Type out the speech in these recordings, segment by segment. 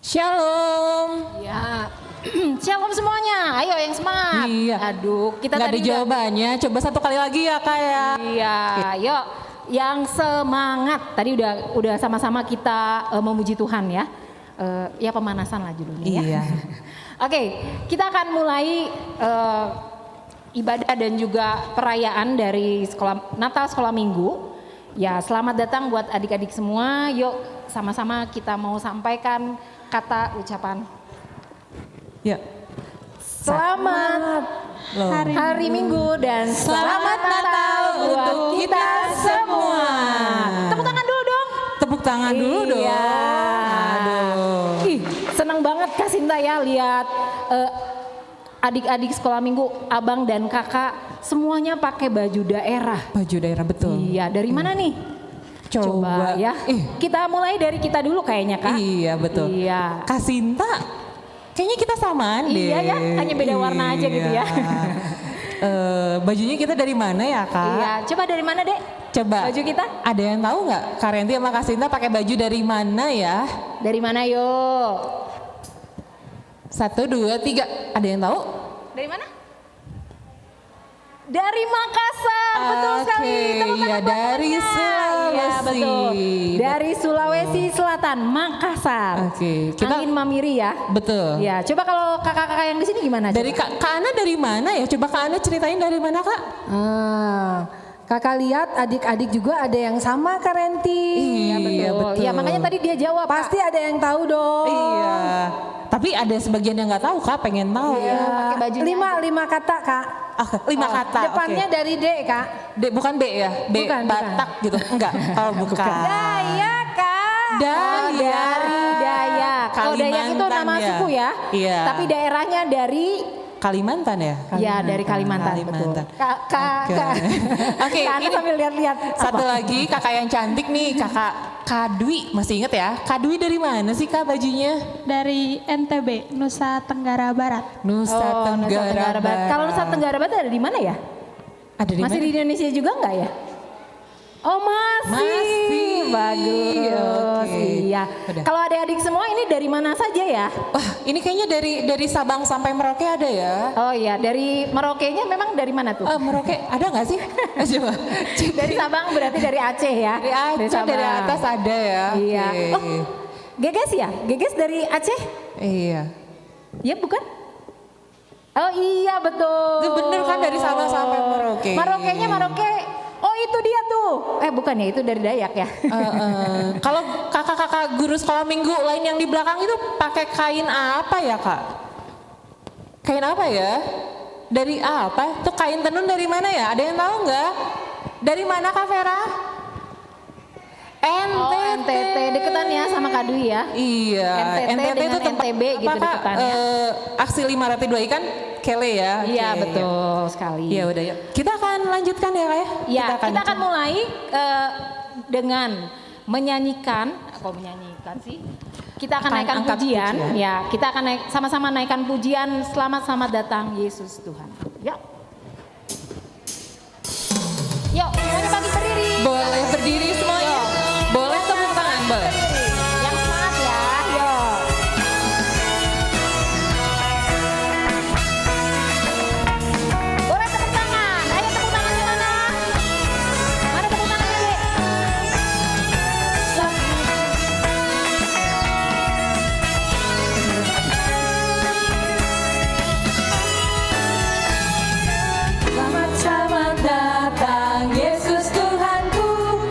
Shalom. Ya, shalom semuanya. Ayo yang semangat. Iya. Aduh, kita Nggak ada tadi jawabannya. Coba satu kali lagi ya Kak ya. Iya, yuk. Yang semangat. Tadi udah sama-sama kita memuji Tuhan ya. Ya pemanasan lah judulnya ya. Iya. Oke, kita akan mulai ibadah dan juga perayaan dari sekolah Natal sekolah Minggu. Ya, selamat datang buat adik-adik semua. Yuk sama-sama kita mau sampaikan kata ucapan. Ya. Selamat hari Minggu dan Selamat Natal untuk kita semua. Tepuk tangan dulu dong. Tepuk tangan dulu dong. Iya. Aduh. Ih, senang banget Kak Sinta ya lihat adik-adik sekolah minggu, abang dan kakak semuanya pakai baju daerah. Baju daerah betul. Iya, dari mana nih? Coba ya. Kita mulai dari kita dulu kayaknya Kak. Iya betul. Iya. Kak Sinta, kayaknya kita samaan deh. Iya ya, hanya beda warna aja gitu ya. Bajunya kita dari mana ya Kak? Iya, coba dari mana Dek? Coba. Baju kita? Ada yang tahu nggak? Kak Renti sama Kak Sinta pakai baju dari mana ya? Dari mana yuk? 1, 2, 3. Ada yang tahu? Dari mana? Dari Makassar, betul sekali. Tepuk Iya tangan buat dari temannya. Sulawesi. Iya betul. Dari Sulawesi Selatan, Makassar. Oke, kita Angin Mamiri ya. betul. Ya, coba kalau kakak-kakak yang di sini gimana? Dari coba? Kak Ana dari mana ya? Coba Kak Ana ceritain dari mana Kak? Kakak lihat adik-adik juga ada yang sama Kak Renti. Iya betul. Ya makanya tadi dia jawab. Pasti ada yang tahu dong. Iya. Tapi ada sebagian yang nggak tahu Kak, pengen tahu. Iya. pakai bajunya Lima kata Kak. 5 kata. Depannya oke. dari D Kak. Bukan B ya? B Bukan, Batak gitu. Enggak. Kalau bukan. Daya Kak. Daya. Dari Dayak. Kalau Dayak itu Kalimantan nama ya? suku ya. Iya. Tapi daerahnya dari Kalimantan ya? Ya dari Kalimantan, Kalimantan. betul. Kak. Oke, Karena ini sambil lihat-lihat. satu lagi kakak yang cantik nih, kakak Kadwi, masih inget ya? Kadwi dari mana sih Kak bajunya? Dari NTB, Nusa Tenggara Barat. Nusa Tenggara Barat. Kalau Nusa Tenggara Barat ada di mana ya? Ada di Masih mana? di Indonesia juga enggak ya? Oh masih. Masih. Bagus. Oke. Iya. Udah. Kalau adik-adik semua ini dari mana saja ya? Wah, ini kayaknya dari Sabang sampai Merauke ada ya? Oh iya, dari Merauke-nya memang dari mana tuh? Merauke ada nggak sih? Coba. Dari Sabang berarti dari Aceh ya? Dari Aceh, Sabang. dari atas ada ya? Iya. Oke. Oh, Geges ya? Geges dari Aceh? Iya. Ya bukan? Oh iya betul. Itu bener kan dari Sabang sampai Merauke. Merauke-nya Merauke. Oh itu dia tuh. Bukan ya, itu dari Dayak ya. Kalau kakak-kakak guru sekolah minggu lain yang di belakang itu pakai kain apa ya Kak? Kain apa ya? Dari apa? Tuh kain tenun dari mana ya? Ada yang tahu nggak? Dari mana Kak Vera? NTT. Oh NTT, deketan ya sama Kak Dwi ya. Iya. NTT dengan tempat NTB gitu apa, Kak? deketannya. Aksi 5 roti 2 ikan kele ya? Iya Oke, betul sekali. Ya udah yuk. Kita akan lanjutkan ya Kak ya? Ya, kita akan mulai dengan menyanyikan, sih? Kita akan Akan naikkan angkat pujian. pujian. Ya, kita akan sama-sama naikkan pujian. Selamat datang Yesus Tuhan. Yuk. Yuk, semuanya bagi berdiri. Boleh berdiri semuanya? Boleh tepuk tangan, boleh. Yang semangat ya. Yuk. Boleh tepuk tangan. Ayo tepuk tangan di mana? Mana tepuk tangannya, Dek? Selamat datang Yesus Tuhanku,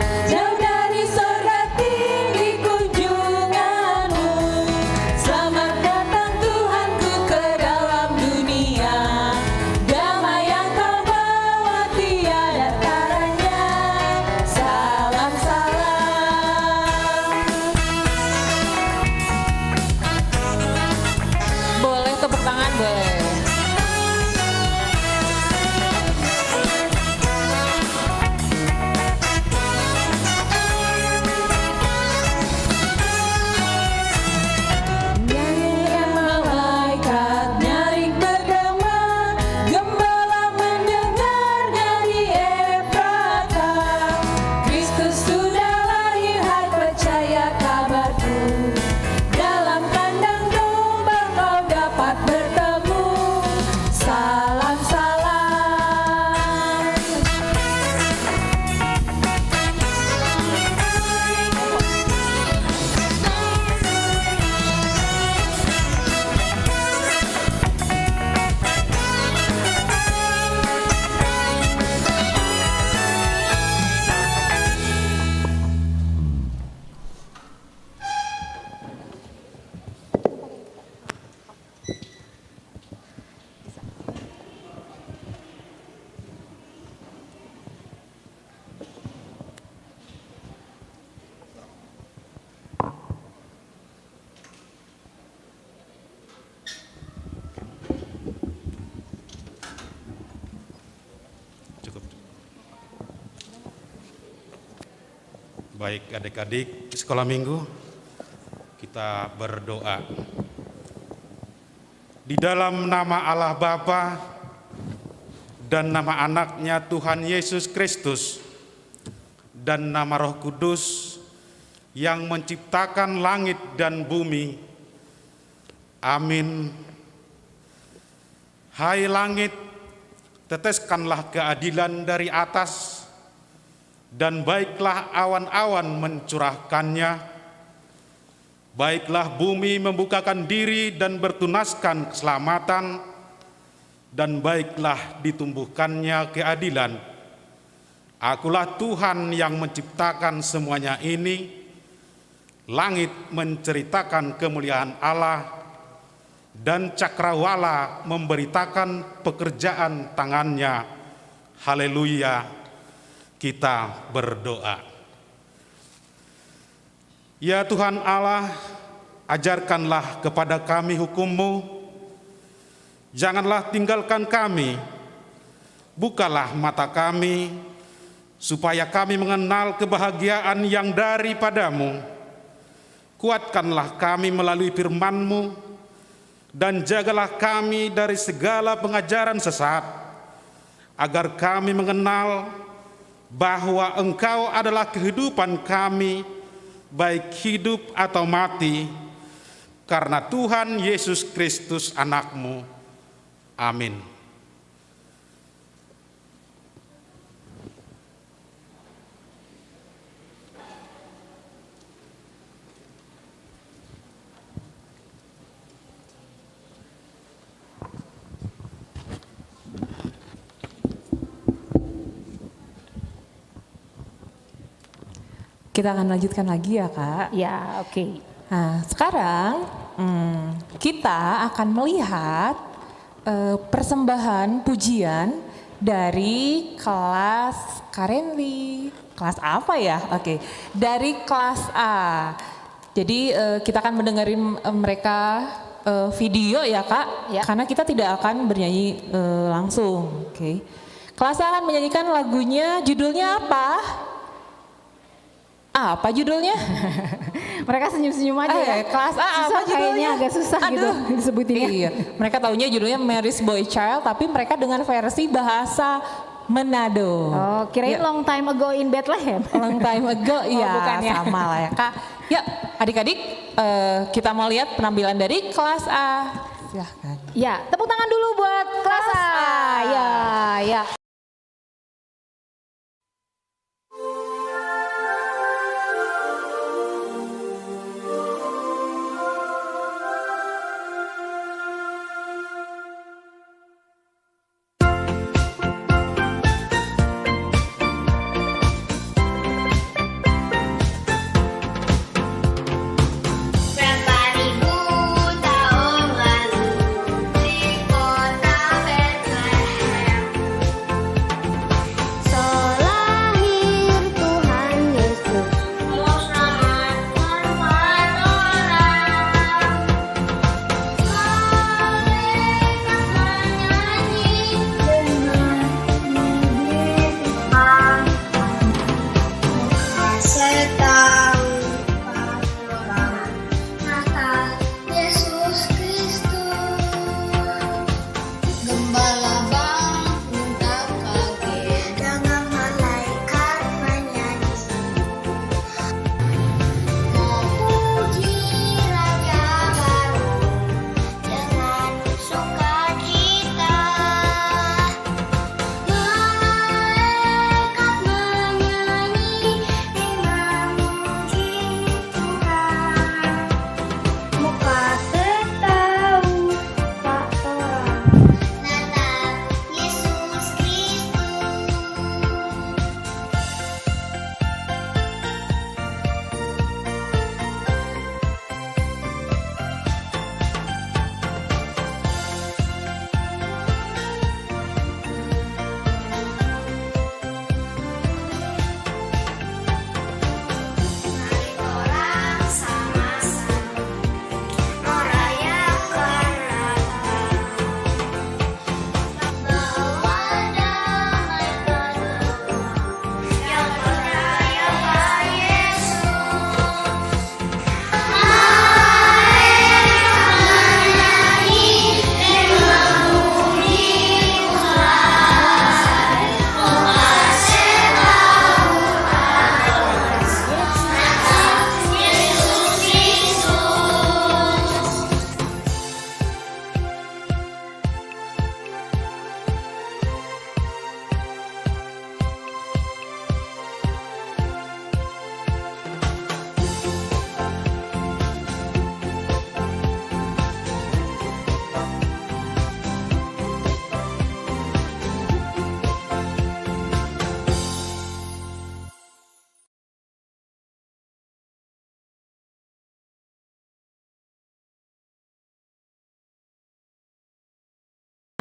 Baik adik-adik sekolah minggu, kita berdoa. Di dalam nama Allah Bapa dan nama anaknya Tuhan Yesus Kristus dan nama Roh Kudus yang menciptakan langit dan bumi. Amin. Hai langit, teteskanlah keadilan dari atas, dan baiklah awan-awan mencurahkannya. Baiklah bumi membukakan diri dan bertunaskan keselamatan, dan baiklah ditumbuhkannya keadilan. Akulah Tuhan yang menciptakan semuanya ini. Langit menceritakan kemuliaan Allah, dan cakrawala memberitakan pekerjaan tangannya. Haleluya. Kita berdoa. Ya Tuhan Allah, ajarkanlah kepada kami hukum-Mu. Janganlah tinggalkan kami. Bukalah mata kami, supaya kami mengenal kebahagiaan yang daripadamu. Kuatkanlah kami melalui firman-Mu, dan jagalah kami dari segala pengajaran sesat, agar kami mengenal bahwa Engkau adalah kehidupan kami, baik hidup atau mati, karena Tuhan Yesus Kristus anak-Mu. Amin. Kita akan lanjutkan lagi ya Kak. Ya, oke. Nah sekarang kita akan melihat persembahan pujian dari kelas Karenli. Kelas apa ya? Oke, dari kelas A. Jadi kita akan mendengarin mereka video ya Kak, Ya. karena kita tidak akan bernyanyi langsung. Oke. Kelas A akan menyanyikan lagunya, judulnya apa? Apa judulnya? Mereka senyum-senyum aja ya. Kelas A Susah, apa judulnya? kayaknya agak susah gitu disebutinnya. Iya, mereka taunya judulnya Mary's Boy Child, tapi mereka dengan versi bahasa Manado. Oh, kirain Ya, long time ago in Bethlehem. long time ago, iya bukan ya. sama lah ya Kak. Ya adik-adik, kita mau lihat penampilan dari kelas A. Silahkan. Ya, tepuk tangan dulu buat kelas A. Ya, ya. Berapa ribu tahun lalu di kota Bethlehem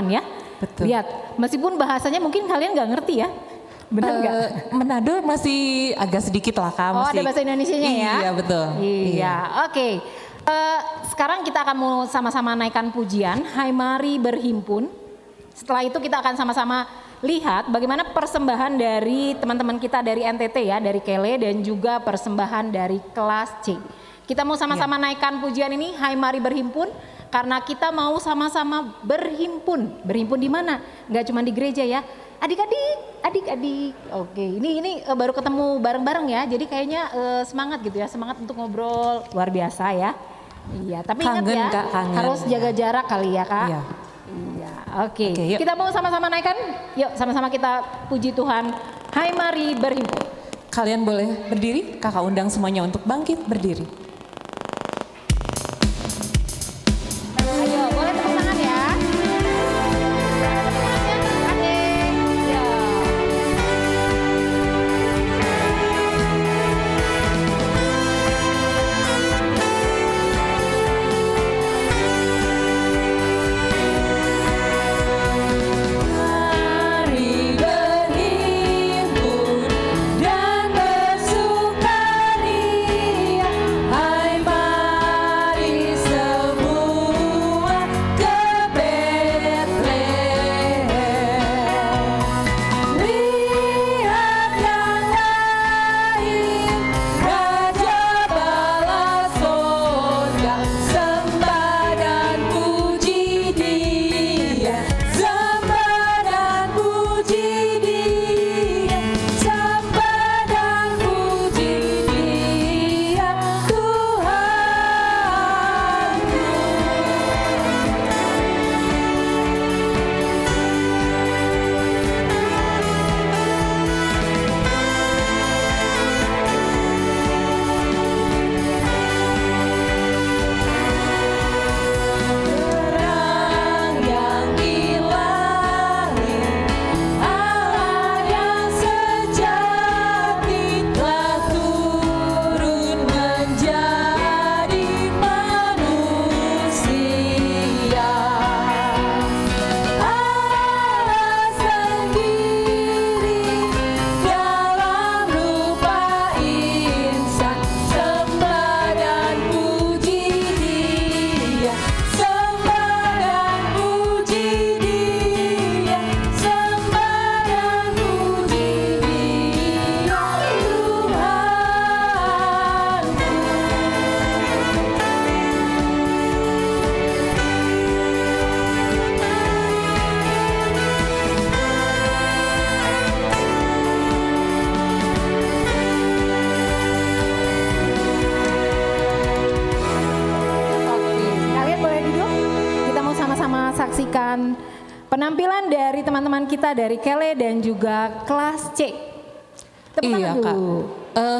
ya. Betul. Lihat, meskipun bahasanya mungkin kalian nggak ngerti ya. Benar nggak? Manado masih agak sedikit lah Kak. Oh, masih- ada bahasa Indonesianya ya? Iya betul. Iya, oke. Sekarang kita akan mau sama-sama naikkan pujian, Hai Mari Berhimpun. Setelah itu kita akan sama-sama lihat bagaimana persembahan dari teman-teman kita dari NTT ya, dari Kele dan juga persembahan dari kelas C. Kita mau sama-sama naikkan pujian ini, Hai Mari Berhimpun, karena kita mau sama-sama berhimpun. Berhimpun di mana? Nggak cuma di gereja ya. Adik-adik. Oke, ini baru ketemu bareng-bareng ya. Jadi kayaknya semangat gitu ya, semangat untuk ngobrol luar biasa ya. Iya, tapi ingat Kangen, ya, Kak, kangen. harus jaga jarak kali ya Kak. Iya. Iya, oke. Oke, yuk. Kita mau sama-sama naikkan? Yuk, sama-sama kita puji Tuhan. Hai Mari Berhimpun. Kalian boleh berdiri, kakak undang semuanya untuk bangkit berdiri. Ayo, boleh tepuk tangan ya. Adik. Ya. Mari berhimpun dan bersukaria, hai mari semua ke Betlehem. Lihat yang lain, Raja bala sorga, sembah dan puji Dia, sembah dan puji Dia, sembah dan puji Dia, Terang yang ilahi, Allah yang sejati telah turun menjadi manusia. Allah sendiri dalam rupa insan, sembah dan puji Dia, sembah dan puji Dia, sembah dan puji Dia, Oke, kalian boleh duduk. Kita mau sama-sama saksikan penampilan dari teman-teman kita dari Kele dan juga kelas C. Tepuk Iya tangan Kak. dulu.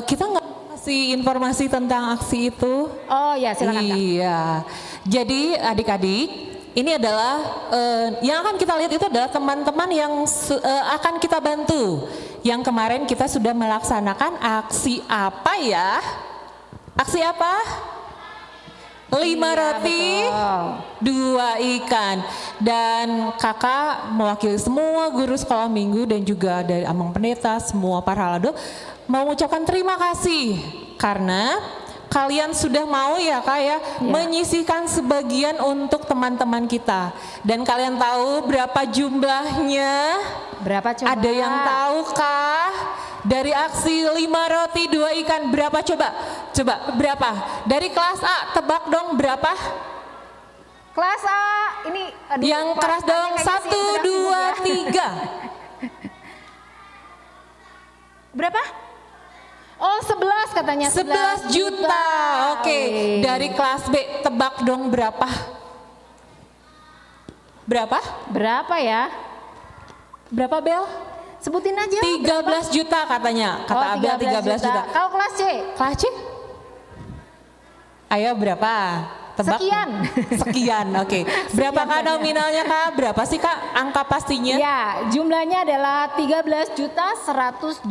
Kita nggak kasih informasi tentang aksi itu. Oh ya, silakan Kak. Iya. Jadi adik-adik, ini adalah yang akan kita lihat itu adalah teman-teman yang akan kita bantu. Yang kemarin kita sudah melaksanakan aksi apa ya? Aksi apa? 5 roti, betul. 2 ikan. Dan kakak mewakili semua guru sekolah minggu dan juga dari Amang Pendeta, semua para lado mau mengucapkan terima kasih karena kalian sudah mau ya Kak ya, menyisihkan sebagian untuk teman-teman kita. Dan kalian tahu berapa jumlahnya? Berapa coba? Ada yang tahu kah? Dari aksi 5 roti 2 ikan berapa coba? Coba berapa? Dari kelas A tebak dong berapa? Kelas A ini aduh, Yang kelas keras A dong kayaknya 1, sibuk 2, ya. 3. Berapa? Oh 11 katanya. 11 juta. Oke. Dari kelas B tebak dong berapa? Berapa? Berapa ya? Berapa Bel? Sebutin aja. 13 juta katanya. Kata Oh, Abel 13 juta. Kalau kelas C? Kelas C? Ayo berapa? Tebak. Sekian, oke. Berapa Kak nominalnya Kak? Berapa sih Kak angka pastinya? Ya, jumlahnya adalah 13.123.000.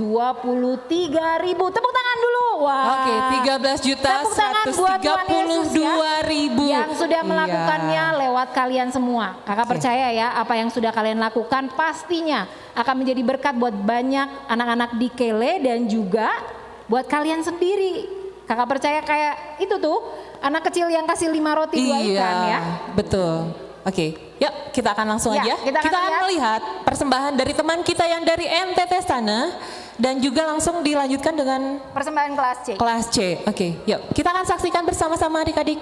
Tepuk tangan dulu. Wah. Oke, 13 juta Tepuk tangan buat Tuhan Yesus ya, 132.000 yang sudah Iya. melakukannya lewat kalian semua. Kakak percaya ya, apa yang sudah kalian lakukan pastinya akan menjadi berkat buat banyak anak-anak di Kele dan juga buat kalian sendiri. Kakak percaya kayak itu tuh anak kecil yang kasih 5 roti 2 ikan ya. Betul. Oke, yuk kita akan langsung Ya, aja. kita akan lihat. melihat persembahan dari teman kita yang dari NTT sana dan juga langsung dilanjutkan dengan Persembahan kelas C. kelas C. Oke, yuk kita akan saksikan bersama-sama adik-adik.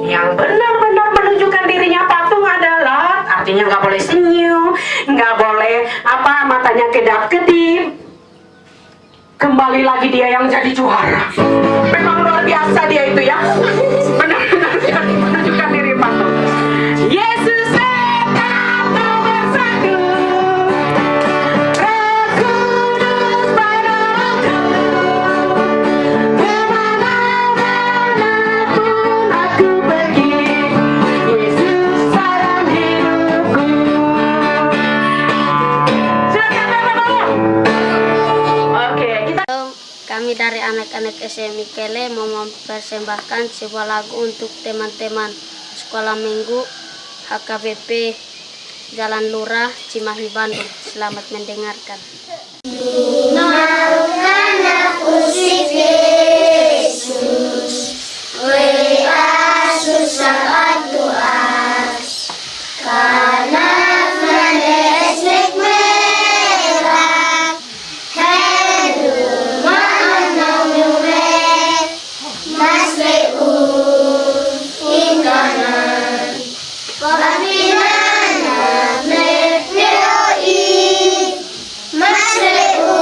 Yang benar-benar menunjukkan dirinya patung adalah artinya nggak boleh senyum, nggak boleh matanya kedap-kedip. Kembali lagi dia yang jadi juara. Memang luar biasa dia itu ya. Benar-benar dia menunjukkan diri patung. Yesus tetap nomor 1. Roh Kudus padaku. Kemana-mana pun aku pergi, Yesus dalam hidupku. Silakan teman-teman. Oke, kita Kami dari anak-anak SMI Kele mau mempersembahkan sebuah lagu untuk teman-teman sekolah minggu HKBP Jalan Lurah, Cimahi, Bandung. Selamat mendengarkan. Maafkan aku si Yesus, susah atuas, karena menesek merah, heru maanam yume, masreu ingkanan, papinana meteoi, masreu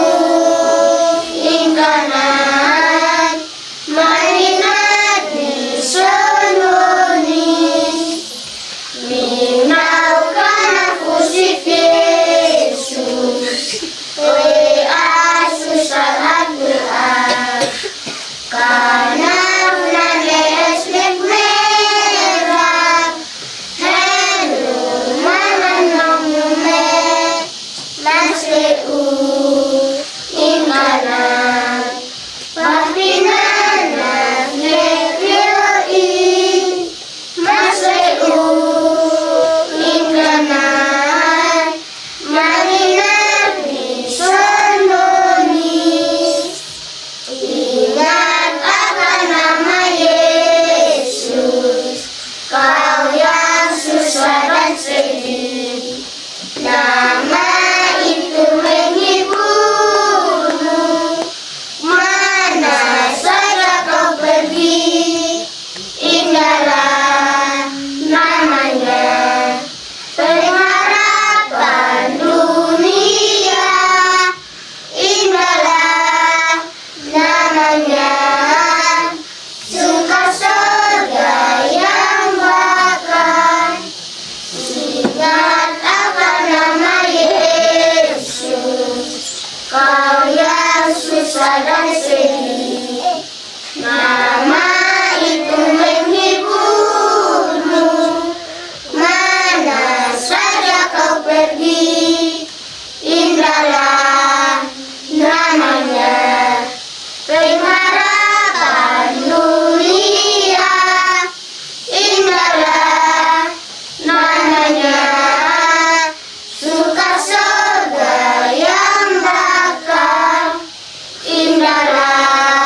ingkanan, marinat ni sononi, minaukan aku si Yesus, susah atuan, karena nanes merah, helu mananong yume, masreu ingkanan, papinana meteoi, masreu ingkanan, marinat ni sononi. Ingat akan nama Yesus, kau yang susah dan sedih. Nama itu menghiburmu, mana saja kau pergi. Indahlah namanya, pengharapan dunia. Indahlah namanya, suka surga yang bakal. Ingat akan nama Yesus, kau yang susah dan sedih. Nama itu menghiburmu, mana saja kau pergi. Indahlah namanya, pengharapan dunia. Indahlah namanya, suka surga yang bakal. Indahlah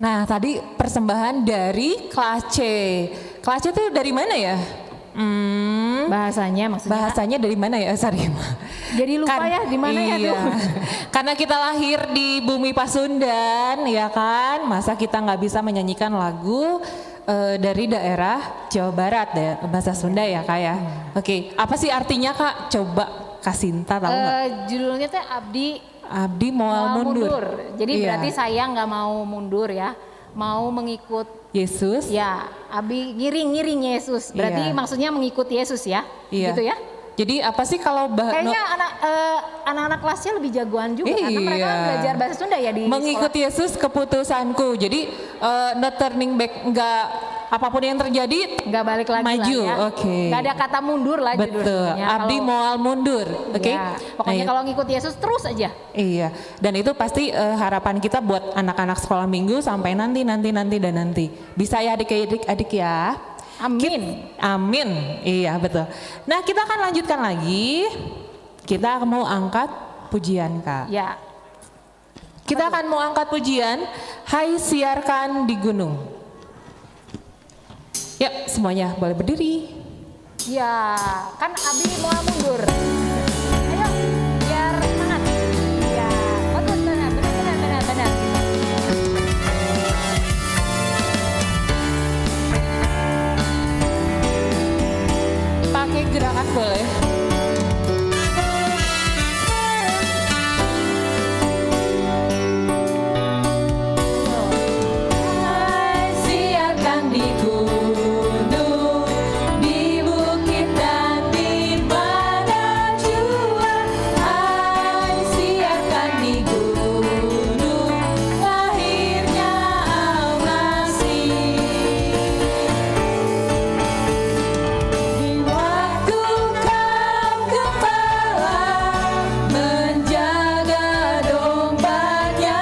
Nah, tadi persembahan dari kelas C. Kelas C itu dari mana ya? Bahasanya maksudnya. Bahasanya dari mana ya, Sarima? Jadi lupa ya di mana ya iya. tuh. Karena kita lahir di bumi Pasundan, ya kan? Masa kita nggak bisa menyanyikan lagu dari daerah Jawa Barat, bahasa Sunda ya Kak ya? Oke, apa sih artinya Kak? Coba Kak Sinta tahu nggak? Judulnya teh Abdi Moal Mundur. Jadi Iya. berarti saya nggak mau mundur ya, mau mengikut Yesus. ya, Abi ngiring Yesus. Berarti Iya. maksudnya mengikut Yesus ya, Iya. gitu ya? Jadi apa sih kalau Kayaknya anak-anak kelasnya lebih jagoan juga karena mereka Iya. belajar bahasa Sunda ya di mengikuti Yesus keputusanku. Jadi not turning back, nggak apapun yang terjadi nggak balik lagi maju. lah ya. Oke. Nggak ada kata mundur lah Betul. judulnya. Abdi Kalau- Moal Mundur. Oke. Ya, pokoknya Nah, kalau ngikut Yesus terus aja. Iya, dan itu pasti harapan kita buat anak-anak sekolah minggu sampai nanti. Bisa ya adik-adik ya. Amin. Amin, iya betul. Nah kita akan lanjutkan lagi. Kita mau angkat pujian Kak. Ya. Kita akan mau angkat pujian. Hai siarkan di gunung. Ya semuanya boleh berdiri. Ya, kan Abi mau mundur. Ayo, biar semangat. Ya, bagus benar. Pakai gerakan boleh. Hai siarkan di gunung, di bukit dan di mana jua. Hai siarkan di gunung, lahirnya Al-Masih. Di waktu kau gembala menjaga dombanya,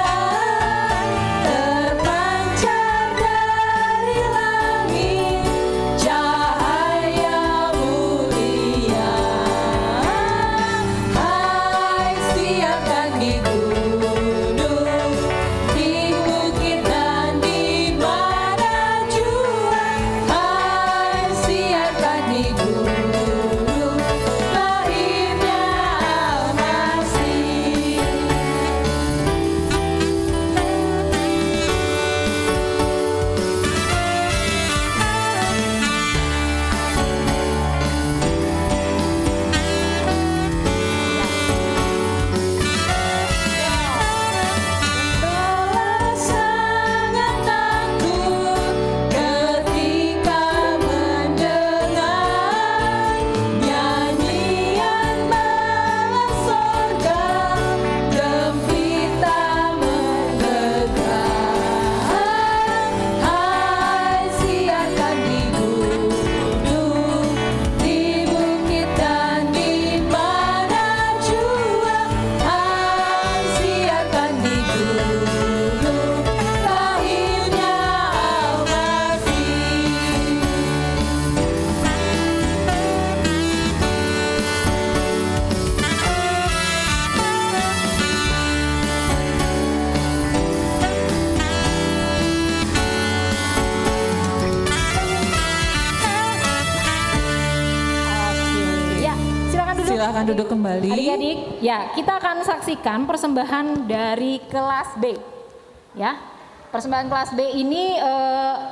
terpancar dari langit cahaya mulia. Hai siarkan di gunung, di bukit dan di mana jua. Hai siarkan di gunung, lahirnya Al-Masih. Telah sangat takut ketika mendengar nyanyian bala sorga, gembira menggegah. Hai siarkan di gunung, di bukit dan di mana jua. Hai siarkan di gunung, lahirnya Al-Masih. Ya, silakan duduk. Silakan duduk kembali. Adik-adik, ya kita akan saksikan persembahan dari kelas B. Ya, persembahan kelas B ini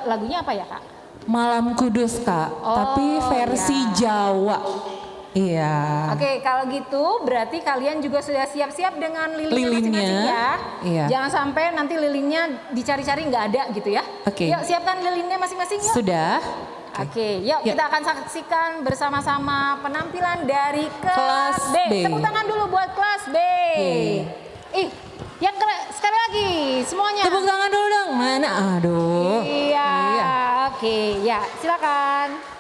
lagunya apa ya Kak? Malam Kudus Kak, tapi versi Jawa. Iya. Oke, kalau gitu berarti kalian juga sudah siap-siap dengan lilinnya Lilinnya, masing-masing ya. iya. Jangan sampai nanti lilinnya dicari-cari nggak ada gitu ya. Oke. Yuk siapkan lilinnya masing-masing yuk. Sudah. Oke, yuk Yuk. kita akan saksikan bersama-sama penampilan dari kelas Kelas B. B. Tepuk tangan dulu buat kelas B. Ih, yang sekali lagi semuanya. Tepuk tangan dulu dong. Mana? Aduh. Iya. Oke, ya silakan.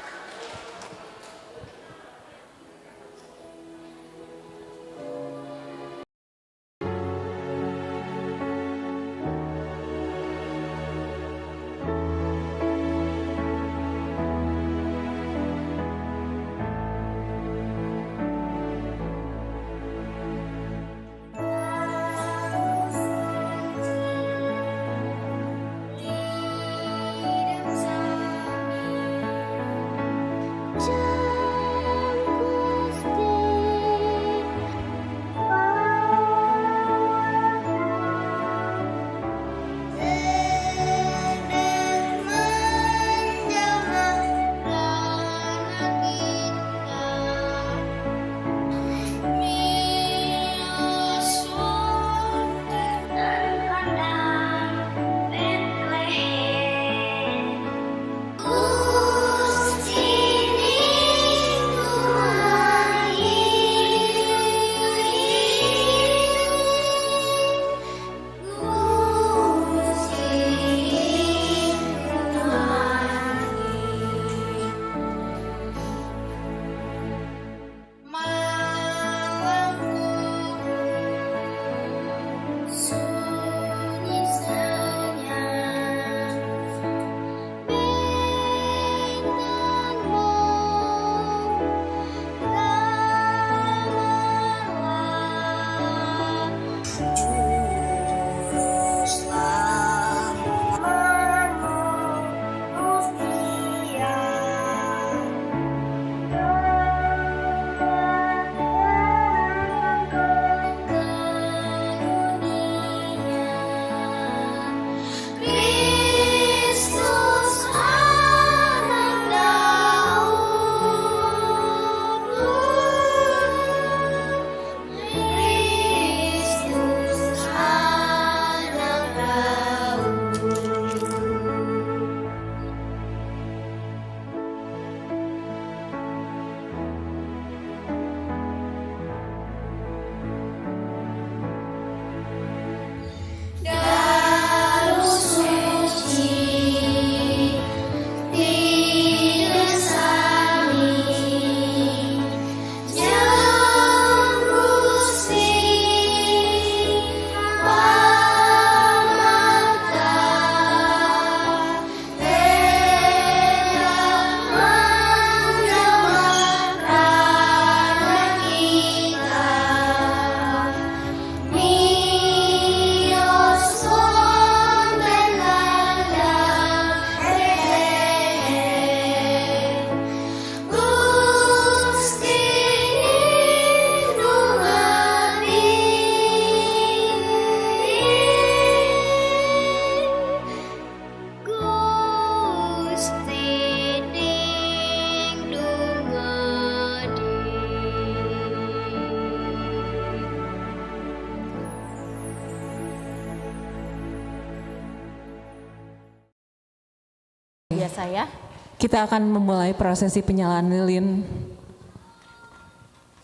biasa ya. Kita akan memulai prosesi penyalaan lilin.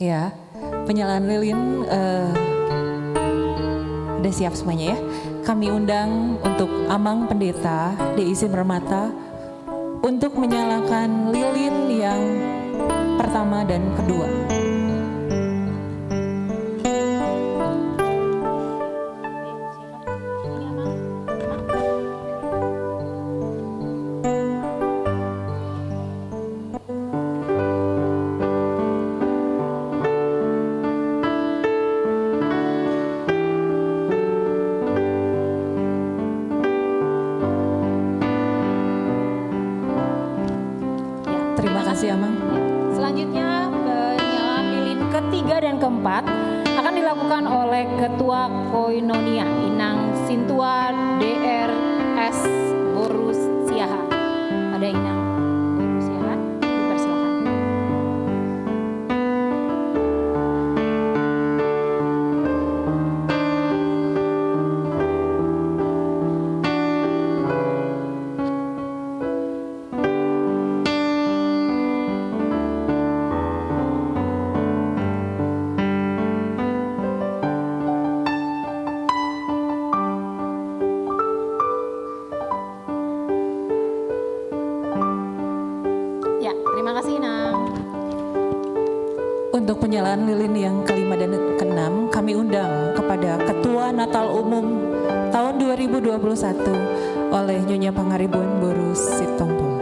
Ya, penyalaan lilin udah siap semuanya ya. Kami undang untuk Amang Pendeta DIC Permata untuk menyalakan lilin yang pertama dan kedua. Terima kasih Amang. Selanjutnya penyalaan lilin ketiga dan keempat akan dilakukan oleh Ketua Koinonia Inang Sintua DRS Borus Siaha. Ada Inang Borus Siaha, dipersilakan. Ya, terima kasih Inang. Untuk penyalaan lilin yang kelima dan keenam, kami undang kepada Ketua Natal Umum tahun 2021 oleh Nyonya Pangaribuan Borus Sitompul.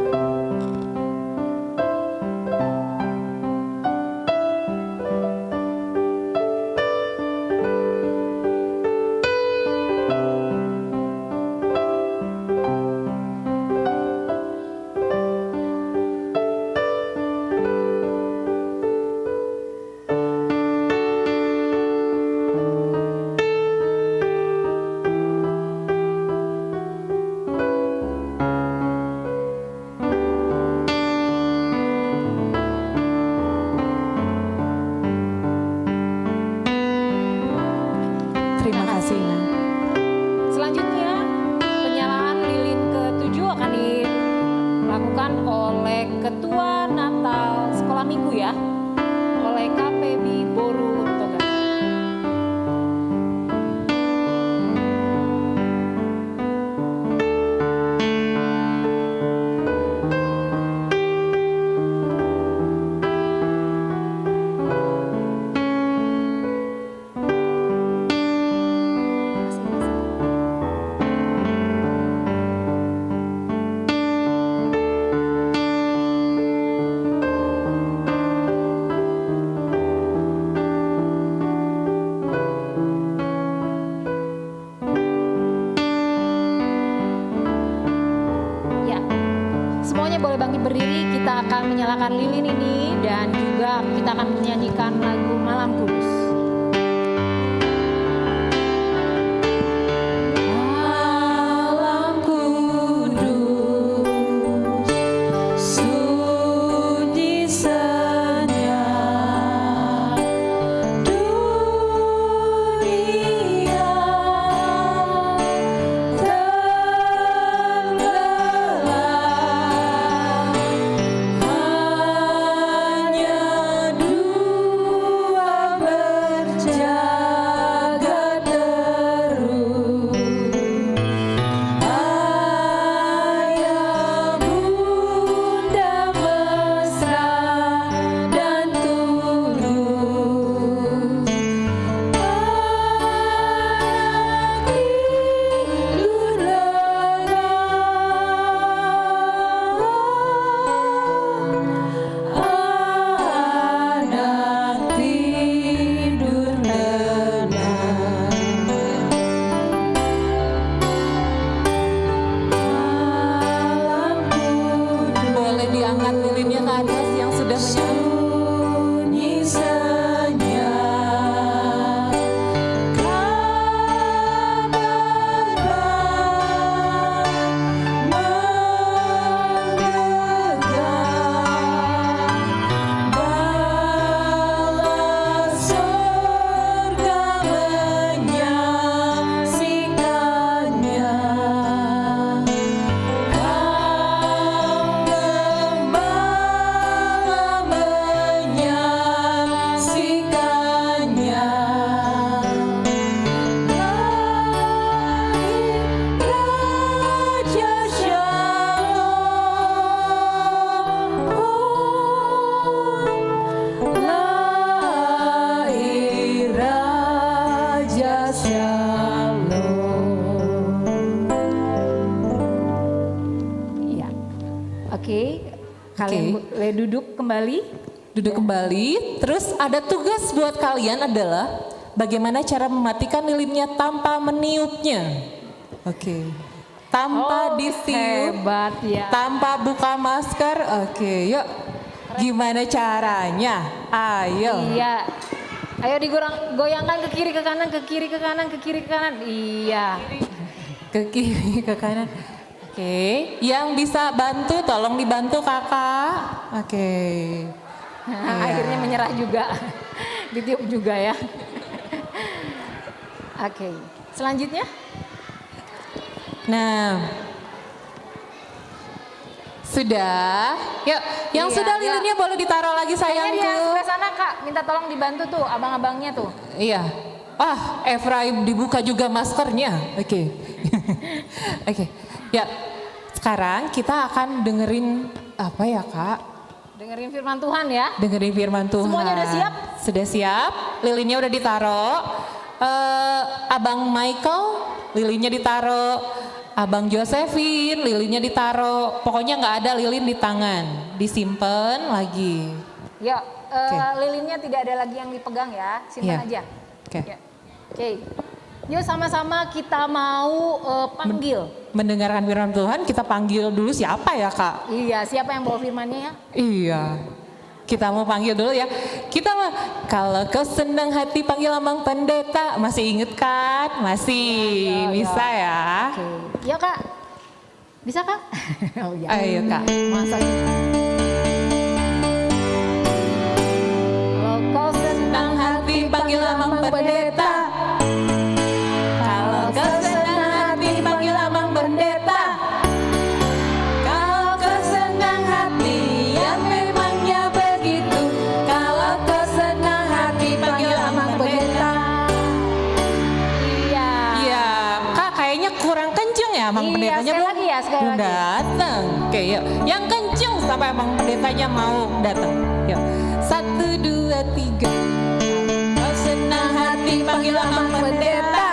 Terima kasih Inang. Selanjutnya penyalaan lilin ketujuh akan dilakukan oleh Ketua Natal Sekolah Minggu ya, oleh KPB Boru Toga. Ya, semuanya boleh bangkit berdiri. Kita akan menyalakan lilin ini dan juga kita akan menyanyikan lagu Malam Kudus. Malam kudus, sunyi senyap, dunia tenggelam, hanya dua Kalian boleh duduk kembali. Duduk kembali. Terus ada tugas buat kalian adalah bagaimana cara mematikan lilinnya tanpa meniupnya. Oke. Tanpa ditiup, Hebat ya. tanpa buka masker. Oke, yuk. Gimana caranya? Ayo. Iya. Ayo goyangkan ke kiri ke kanan, ke kiri ke kanan, ke kiri ke kanan. Iya. Ke kiri, ke kanan. Oke, yang bisa bantu tolong dibantu kakak. Oke. Akhirnya menyerah juga. Ditiup juga ya. Oke. Selanjutnya. Nah, sudah. Yuk, yang Iya, sudah yuk. lilinnya boleh ditaruh lagi Kayaknya di sayangku. sebelah sana Kak, minta tolong dibantu tuh abang-abangnya tuh. Iya. Ah, Efraim dibuka juga maskernya. Oke. Oke. Ya, sekarang kita akan dengerin apa ya kak? Dengerin firman Tuhan ya. Dengerin firman Tuhan. Semuanya udah siap? Sudah siap. Lilinnya udah ditaruh. Abang Michael, lilinnya ditaruh. Abang Josephine, lilinnya ditaruh. Pokoknya nggak ada lilin di tangan. Disimpan lagi. Ya, Oke. lilinnya tidak ada lagi yang dipegang ya. Simpan Iya. aja. Oke. Ya. Oke. Yuk sama-sama kita mau panggil. Mendengarkan firman Tuhan, kita panggil dulu siapa ya kak? Iya, siapa yang bawa firmannya ya? Iya. Kita mau panggil dulu ya. Kita mah kalau kau senang hati panggil Amang Pendeta. Masih inget kan? Masih bisa ya. Oke. Ya Kak. Bisa Kak? Oh iya. Ayo kak. Masa sih? Kalau kau Senang hati panggil Amang Pendeta. Kalau kau senang hati panggil Amang Pendeta. Kalau kau senang hati yang memangnya begitu. Kalau kau senang hati panggil Amang Pendeta. Iya. Iya, kak kayaknya kurang kenceng ya Amang Iya, Pendetanya sekali lagi ya, sekali belum lagi. datang. Oke yuk, yang kenceng sampai Amang Pendetanya mau datang. Yuk, 1, 2, 3. Kau senang hati panggil Amang Pendeta.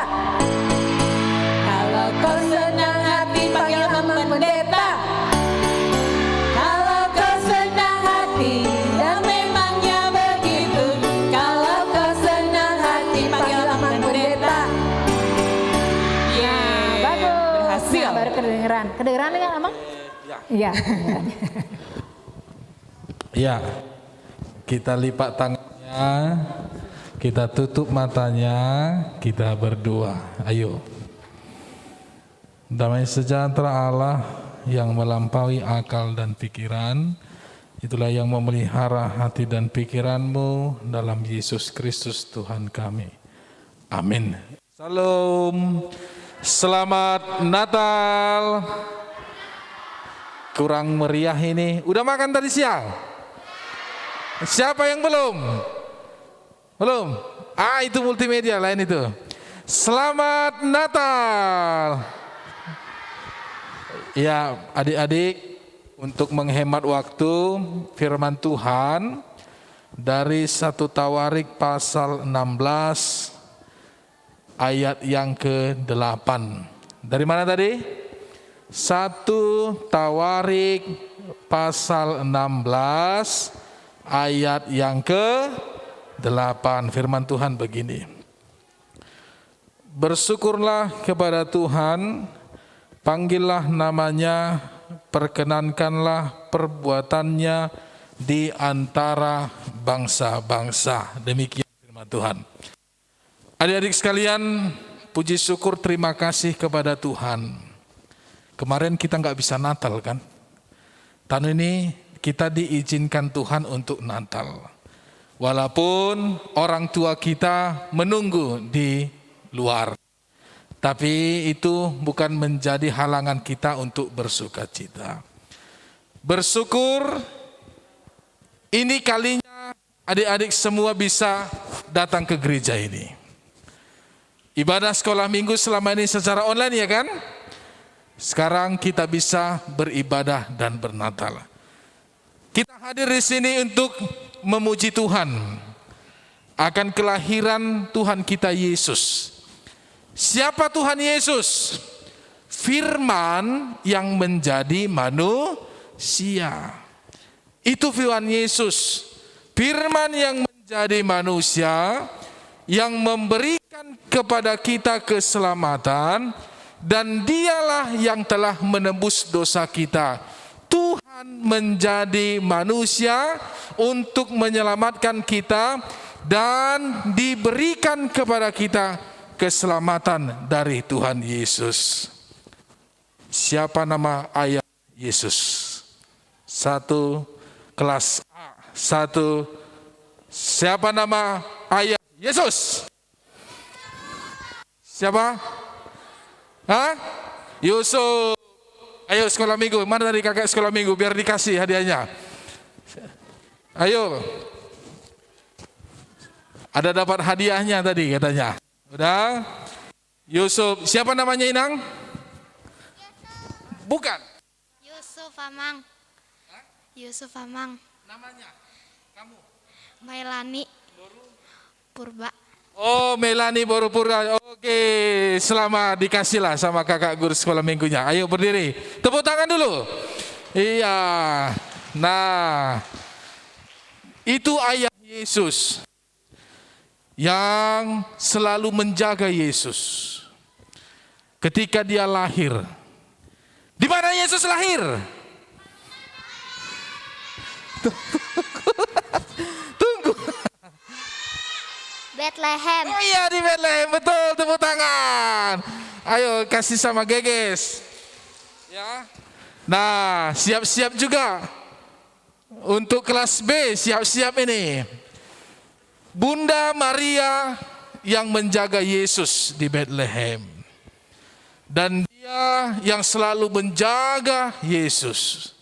Kalau kau senang hati panggil Amang Pendeta. Kalau kau senang hati yang memangnya begitu. Kalau kau senang hati panggil Amang Pendeta. Yeay, Bagus. berhasil. Nah, baru kedengeran. Kedengeran kan Amang? Iya. Ya, kita lipat tangannya, kita tutup matanya, kita berdoa. Ayo. Damai sejahtera Allah yang melampaui akal dan pikiran, itulah yang memelihara hati dan pikiranmu dalam Yesus Kristus Tuhan kami. Amin. Salam. Selamat Natal. Kurang meriah ini. Udah makan tadi siang? Siapa yang belum? Belum? Ah, itu multimedia lain itu. Selamat Natal. Ya, adik-adik, untuk menghemat waktu, firman Tuhan dari 1 Tawarik pasal 16 ayat yang ke-8. Dari mana tadi? 1 Tawarik pasal 16 ayat yang ke-8. Firman Tuhan begini. Bersyukurlah kepada Tuhan, panggillah namanya, perkenankanlah perbuatannya di antara bangsa-bangsa. Demikian firman Tuhan. Adik-adik sekalian, puji syukur terima kasih kepada Tuhan. Kemarin kita nggak bisa Natal kan? Tahun ini kita diizinkan Tuhan untuk Natal. Walaupun orang tua kita menunggu di luar. Tapi itu bukan menjadi halangan kita untuk bersuka cita. Bersyukur ini kalinya adik-adik semua bisa datang ke gereja ini. Ibadah sekolah minggu selama ini secara online ya kan? Sekarang kita bisa beribadah dan bernatal. Kita hadir di sini untuk memuji Tuhan akan kelahiran Tuhan kita Yesus. Siapa Tuhan Yesus? Firman yang menjadi manusia. Itu firman Yesus, firman yang menjadi manusia, yang memberikan kepada kita keselamatan, dan dialah yang telah menebus dosa kita. Tuhan menjadi manusia untuk menyelamatkan kita dan diberikan kepada kita keselamatan dari Tuhan Yesus. Siapa nama ayah Yesus? Satu, kelas A. Satu, siapa nama ayah Yesus? Siapa? Hah? Yusuf. Ayo sekolah minggu. Mana dari kakak sekolah minggu biar dikasih hadiahnya? Ayo. Ada dapat hadiahnya tadi katanya. Udah? Yusuf. Siapa namanya Inang? Bukan. Yusuf Amang. Yusuf Amang. Namanya? Kamu? Mailani. Purba. Oh, Melani baru purba. Oke, selamat dikasihlah sama kakak guru sekolah minggunya. Ayo berdiri. Tepuk tangan dulu. Iya. Nah, itu ayah Yesus yang selalu menjaga Yesus ketika dia lahir. Di mana Yesus lahir? Tunggu. Bethlehem. Oh iya, di Bethlehem, betul, tepuk tangan. Ayo kasih sama Geges. Ya. Nah, siap-siap juga. Untuk kelas B, siap-siap ini. Bunda Maria yang menjaga Yesus di Bethlehem. Dan dia yang selalu menjaga Yesus.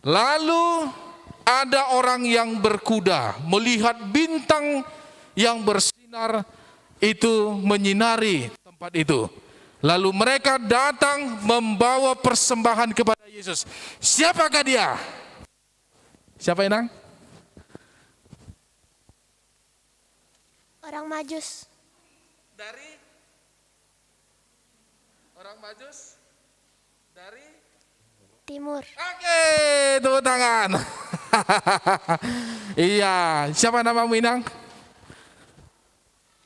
Lalu ada orang yang berkuda melihat bintang yang bersinar itu menyinari tempat itu. Lalu mereka datang membawa persembahan kepada Yesus. Siapakah dia? Siapa Inang? Orang Majus. Dari orang Majus? Dari Timur. Oke, tepuk tangan. Iya, siapa namamu Inang?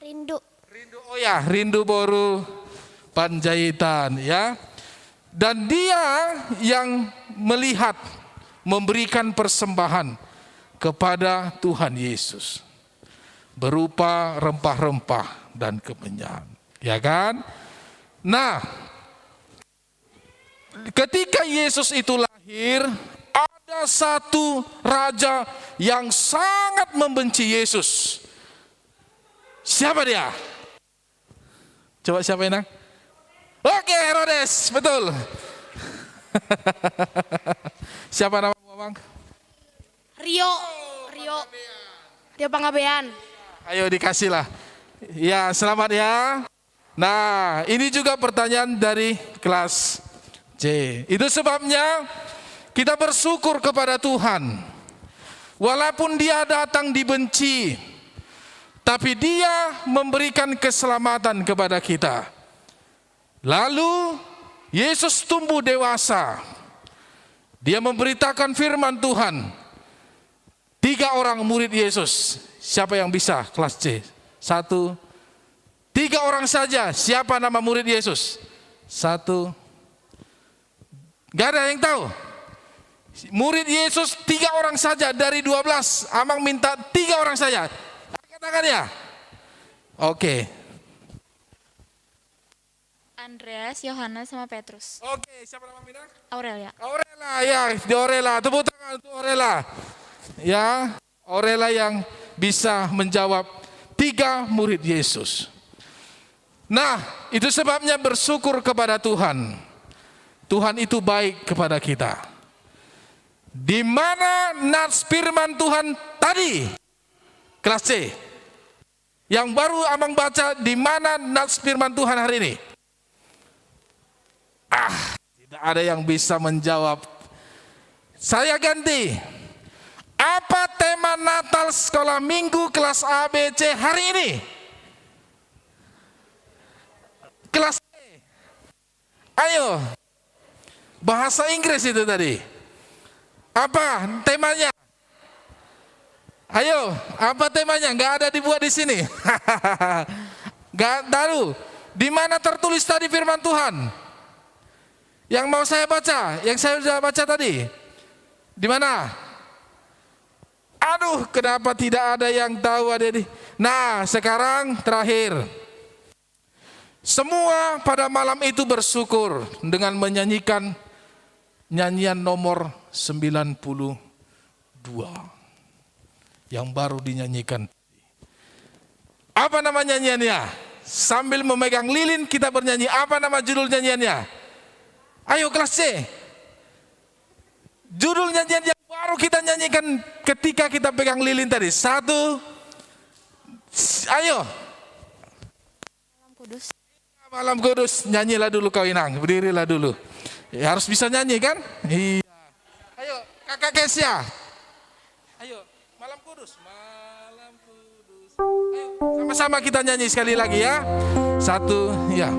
Rindu. Rindu, oh ya, Rindu Boru Panjaitan ya. Dan dia yang melihat memberikan persembahan kepada Tuhan Yesus berupa rempah-rempah dan kemenyan, ya kan? Nah, ketika Yesus itu lahir, ada satu raja yang sangat membenci Yesus. Siapa dia? Coba siapa Inang? Oke, Herodes, betul. Siapa nama Bang? Rio. Rio Panggabean. Ayo dikasihlah. Ya, selamat ya. Nah, ini juga pertanyaan dari kelas C. Itu sebabnya kita bersyukur kepada Tuhan. Walaupun dia datang dibenci, tapi dia memberikan keselamatan kepada kita. Lalu Yesus tumbuh dewasa. Dia memberitakan firman Tuhan. 3 orang murid Yesus. Siapa yang bisa? Kelas C. 1. 3 orang saja. Siapa nama murid Yesus? 1. Gak ada yang tahu. Murid Yesus 3 orang saja dari 12. Amang minta 3 orang saja. Angkat tangannya. Oke. Andreas, Yohanes, sama Petrus. Oke, siapa nama Minang? Aurelia. Aurela, ya, di Aurela. Tepuk tangan untuk Aurela. Ya, Aurela yang bisa menjawab 3 murid Yesus. Nah, itu sebabnya bersyukur kepada Tuhan. Tuhan itu baik kepada kita. Di mana nats firman Tuhan tadi? Kelas C. Yang baru Amang baca, di mana nats firman Tuhan hari ini? Tidak ada yang bisa menjawab. Saya ganti. Apa tema Natal sekolah minggu kelas A, B, C hari ini? Kelas E. Ayo. Bahasa Inggris itu tadi. Apa temanya? Ayo, apa temanya? Nggak ada dibuat di sini. Nggak tahu. Di mana tertulis tadi firman Tuhan? Yang mau saya baca, yang saya sudah baca tadi. Di mana? Aduh, kenapa tidak ada yang tahu adik-adik? Nah, sekarang terakhir. Semua pada malam itu bersyukur dengan menyanyikan nyanyian nomor 92 yang baru dinyanyikan. Apa nama nyanyiannya? Sambil memegang lilin kita bernyanyi. Apa nama judul nyanyiannya? Ayo kelas C. Judul nyanyian yang baru kita nyanyikan ketika kita pegang lilin tadi. 1. Ayo. Malam Kudus. Malam Kudus. Nyanyilah dulu kau Inang. Berdirilah dulu. Ya, harus bisa nyanyi kan? Iya. Ayo kakak Kesia. Ayo. Malam Kudus. Malam Kudus. Ayo sama-sama kita nyanyi sekali lagi ya. 1. Ya.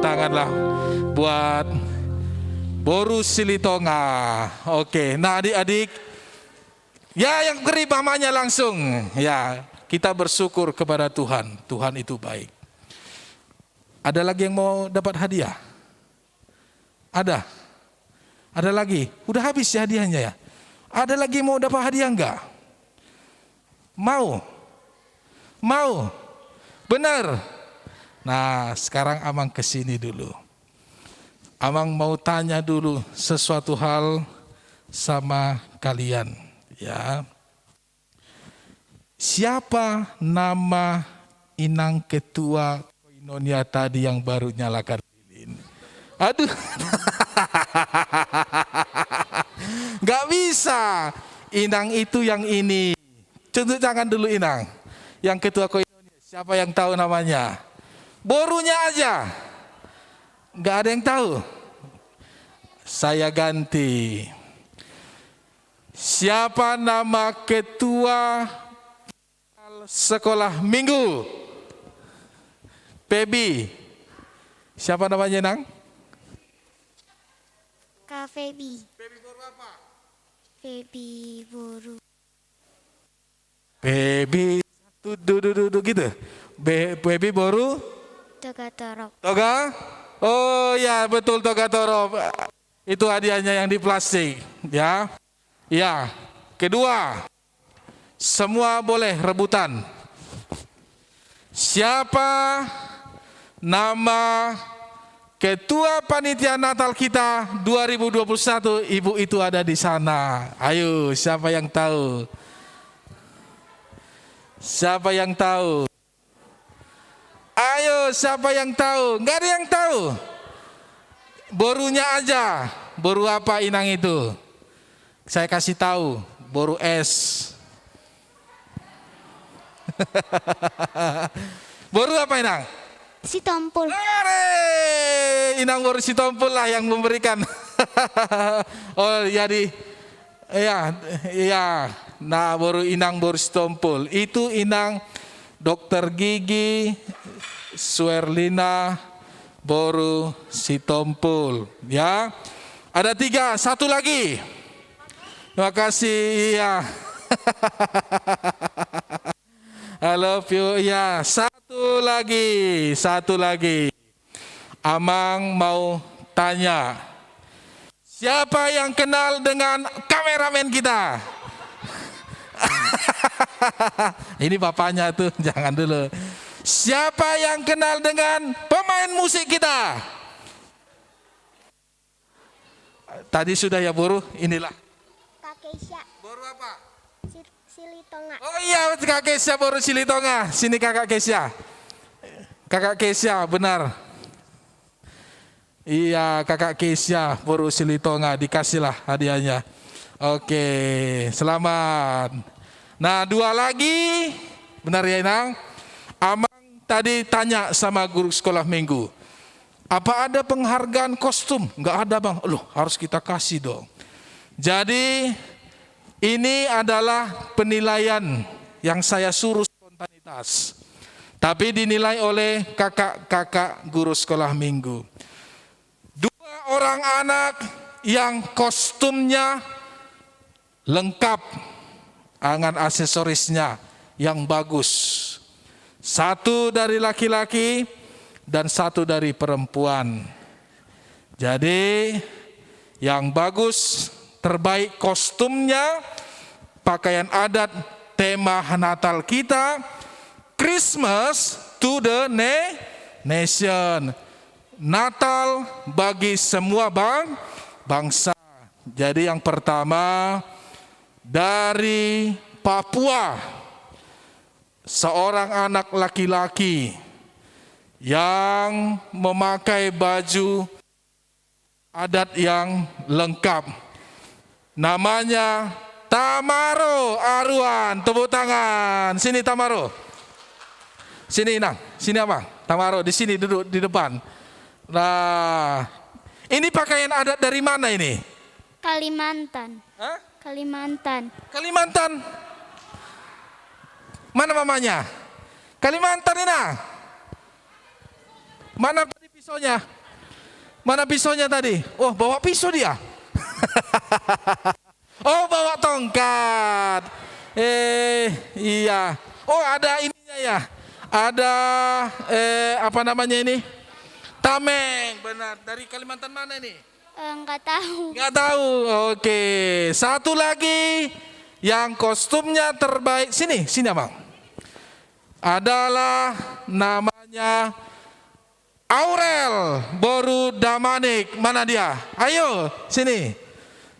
Tanganlah buat Boru Silitonga. Oke, nah adik-adik, ya yang beri mamanya langsung. Ya, kita bersyukur kepada Tuhan. Tuhan itu baik. Ada lagi yang mau dapat hadiah? Ada? Ada lagi? Udah habis ya hadiahnya ya? Ada lagi yang mau dapat hadiah enggak? Mau? Mau? Benar? Nah, sekarang Amang kesini dulu. Amang mau tanya dulu sesuatu hal sama kalian, ya. Siapa nama Inang Ketua Koinonia tadi yang baru nyalakan lilin? Aduh, nggak bisa. Inang itu yang ini. Contoh tangan dulu Inang. Yang Ketua Koinonia. Siapa yang tahu namanya? Borunya aja, nggak ada yang tahu. Saya ganti. Siapa nama ketua sekolah minggu? Pebi. Siapa namanya Nang? Kak Febi. Pebi boru apa? Febi Boru. Pebi duduk gitu. Pebi boru. Toga Torop. Toga? Oh ya betul toga torop. Itu hadiahnya yang di plastik, ya. Ya. Kedua, semua boleh rebutan. Siapa nama Ketua Panitia Natal kita 2021? Ibu itu ada di sana. Ayo, siapa yang tahu? Siapa yang tahu? Ayo, siapa yang tahu? Nggak ada yang tahu. Borunya aja. Boru apa Inang itu? Saya kasih tahu. Boru S. Boru apa Inang? Sitompul. Inang boru Sitompul lah yang memberikan. Oh, jadi ya. Nah, boru Inang boru Sitompul. Itu Inang Dokter Gigi Suerlina Boru Sitompul, ya. Ada 3, 1 lagi. Terima kasih ya. I love you ya. 1 lagi. Amang mau tanya. Siapa yang kenal dengan kameramen kita? Ini bapaknya tuh, jangan dulu. Siapa yang kenal dengan pemain musik kita? Tadi sudah ya Boru, inilah. Kak Keisha. Boru apa? Silitonga. Oh iya, Kak Keisha Boru Silitonga. Sini Kakak Keisha. Kakak Keisha, benar. Iya, Kakak Keisha Boru Silitonga, dikasihlah hadiahnya. Oke, selamat. Nah, 2 lagi. Benar ya Inang? Amang tadi tanya sama guru sekolah minggu. Apa ada penghargaan kostum? Enggak ada bang. Loh, harus kita kasih dong. Jadi ini adalah penilaian yang saya suruh spontanitas. Tapi dinilai oleh kakak-kakak guru sekolah minggu. 2 orang anak yang kostumnya lengkap dengan aksesorisnya yang bagus. 1 dari laki-laki dan 1 dari perempuan. Jadi yang bagus, terbaik kostumnya, pakaian adat tema Natal kita, Christmas to the nation. Natal bagi semua bangsa. Jadi yang pertama dari Papua, seorang anak laki-laki yang memakai baju adat yang lengkap. Namanya Tamaro Aruan. Tepuk tangan. Sini Tamaro. Sini Inang. Sini abang. Tamaro di sini duduk di depan. Nah, ini pakaian adat dari mana ini? Kalimantan. Hah? Kalimantan. Kalimantan. Mana mamanya? Kalimantan Inang. Mana tadi pisaunya? Mana pisaunya tadi? Oh, bawa pisau dia. Oh, bawa tongkat. Iya. Oh, ada ininya ya. Ada apa namanya ini? Tameng, benar. Dari Kalimantan mana ini? Enggak tahu. Nggak tahu. Oke. 1 lagi yang kostumnya terbaik. Sini abang. Adalah namanya Aurel Boru Damanik. Mana dia? Ayo, sini.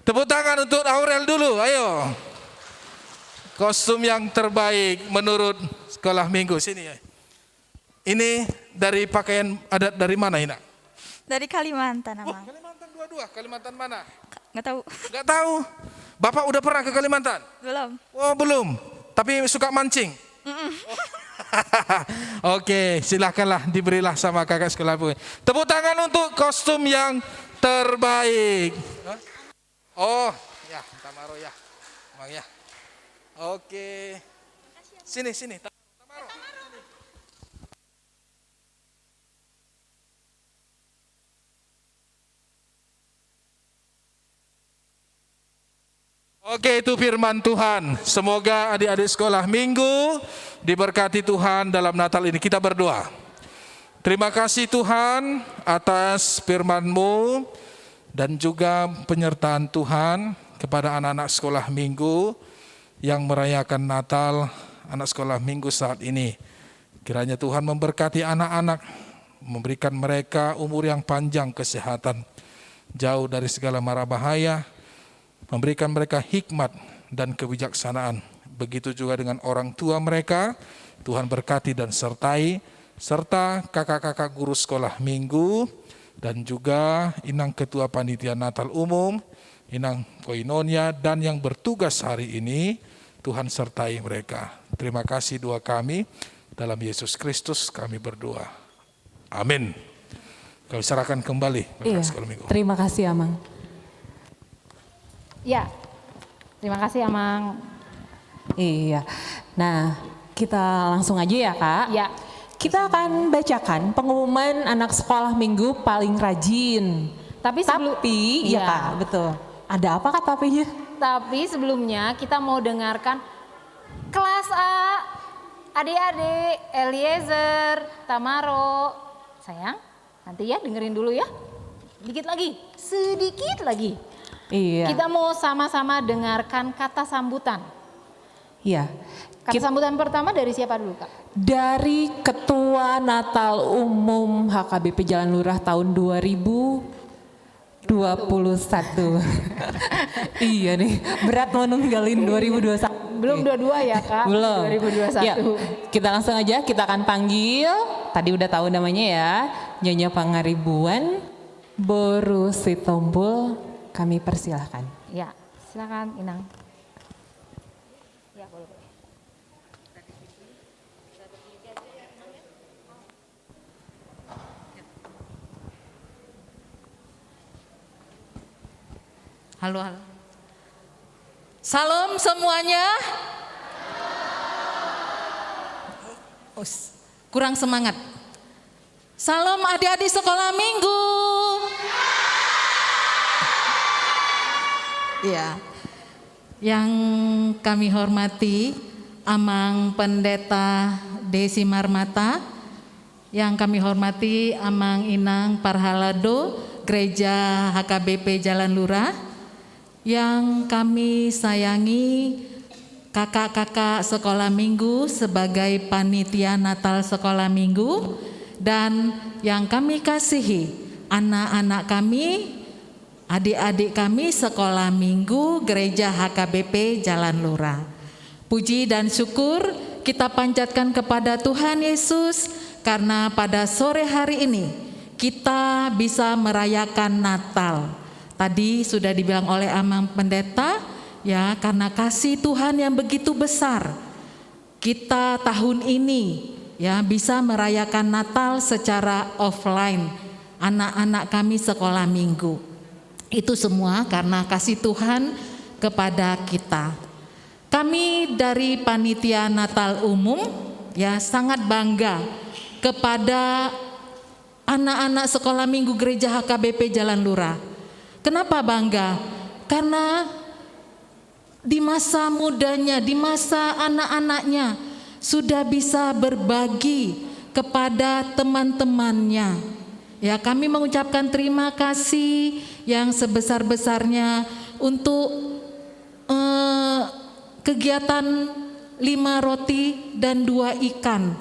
Tepuk tangan untuk Aurel dulu, ayo. Kostum yang terbaik menurut sekolah minggu, sini. Ini dari pakaian adat dari mana Ina? Dari Kalimantan, Oh, Amang. Kalimantan 2. Kalimantan mana? Nggak tahu. Nggak tahu. Bapak udah pernah ke Kalimantan? Belum. Oh, belum. Tapi suka mancing? Oh. Oke, silakanlah diberilah sama kakak sekolah. Tepuk tangan untuk kostum yang terbaik. Oh, ya, Tamaro ya. Bang ya. Oke. Sini. Tamaro. Oke, itu firman Tuhan. Semoga adik-adik sekolah minggu diberkati Tuhan dalam Natal ini. Kita berdoa. Terima kasih Tuhan atas firman-Mu dan juga penyertaan Tuhan kepada anak-anak sekolah minggu yang merayakan Natal anak sekolah minggu saat ini. Kiranya Tuhan memberkati anak-anak, memberikan mereka umur yang panjang, kesehatan, jauh dari segala mara bahaya, memberikan mereka hikmat dan kebijaksanaan. Begitu juga dengan orang tua mereka, Tuhan berkati dan sertai, serta kakak-kakak guru sekolah minggu, dan juga Inang Ketua Panitia Natal Umum, Inang Koinonia, dan yang bertugas hari ini, Tuhan sertai mereka. Terima kasih doa kami, dalam Yesus Kristus kami berdoa. Amin. Kami serahkan kembali Iya, sekolah minggu. terima kasih Amang. Ya, terima kasih Amang. Iya, nah kita langsung aja ya Kak. Ya. Kita akan bacakan pengumuman anak sekolah minggu paling rajin. Tapi iya Kak, betul. Ada apa Kak tapinya? Tapi sebelumnya kita mau dengarkan kelas A, adik-adik, Eliezer, Tamaro. Sayang, nanti ya dengerin dulu ya. Sedikit lagi. Iya. Kita mau sama-sama dengarkan kata sambutan. Iya. Kata sambutan pertama dari siapa dulu, Kak? Dari Ketua Natal Umum HKBP Jalan Lurah tahun 2021. Iya nih, berat mau nunggalin 2021. Belum 22 ya, Kak? Belum. 2021. Ya, kita langsung aja, kita akan panggil. Tadi udah tahu namanya ya, Nyonya Pangaribuan Boru Sitompul. Kami persilahkan. Ya, silakan Inang. Ya, boleh. Halo, halo. Salam semuanya. Kurang semangat. Salam adik-adik sekolah minggu. Ya. Yang kami hormati Amang Pendeta Desi Marmata, yang kami hormati Amang Inang Parhalado, Gereja HKBP Jalan Lurah, yang kami sayangi kakak-kakak sekolah minggu sebagai panitia Natal sekolah minggu, dan yang kami kasihi anak-anak kami, adik-adik kami sekolah minggu Gereja HKBP Jalan Lurah. Puji dan syukur kita panjatkan kepada Tuhan Yesus karena pada sore hari ini kita bisa merayakan Natal. Tadi sudah dibilang oleh Amang Pendeta, ya, karena kasih Tuhan yang begitu besar, kita tahun ini ya bisa merayakan Natal secara offline. Anak-anak kami sekolah minggu. Itu semua karena kasih Tuhan kepada kita. Kami dari panitia Natal umum ya sangat bangga kepada anak-anak sekolah minggu Gereja HKBP Jalan Lurah. Kenapa bangga? Karena di masa mudanya, di masa anak-anaknya sudah bisa berbagi kepada teman-temannya. Ya, kami mengucapkan terima kasih yang sebesar-besarnya untuk kegiatan 5 roti dan 2 ikan.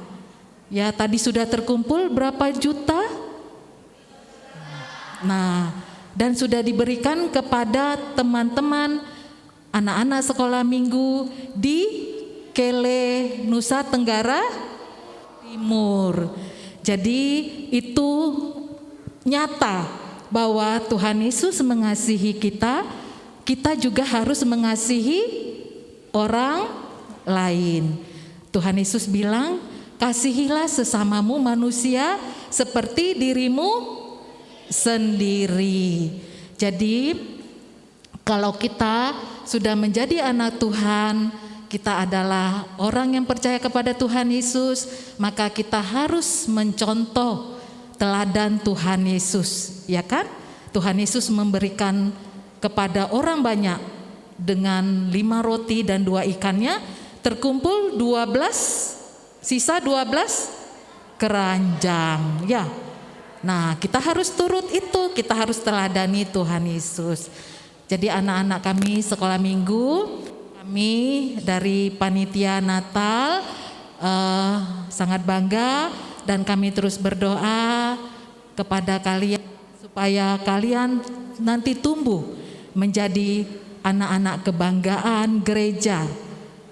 Ya, tadi sudah terkumpul berapa juta? Nah, dan sudah diberikan kepada teman-teman anak-anak sekolah minggu di Kele, Nusa Tenggara Timur. Jadi itu nyata bahwa Tuhan Yesus mengasihi kita, kita juga harus mengasihi orang lain. Tuhan Yesus bilang, kasihilah sesamamu manusia seperti dirimu sendiri. Jadi kalau kita sudah menjadi anak Tuhan, kita adalah orang yang percaya kepada Tuhan Yesus, maka kita harus mencontoh teladan Tuhan Yesus, ya kan? Tuhan Yesus memberikan kepada orang banyak dengan 5 roti dan 2 ikannya, terkumpul 12, sisa 12 keranjang, ya. Nah, kita harus turut itu, kita harus teladani Tuhan Yesus. Jadi anak-anak kami sekolah minggu, kami dari panitia Natal sangat bangga, dan kami terus berdoa kepada kalian supaya kalian nanti tumbuh menjadi anak-anak kebanggaan gereja,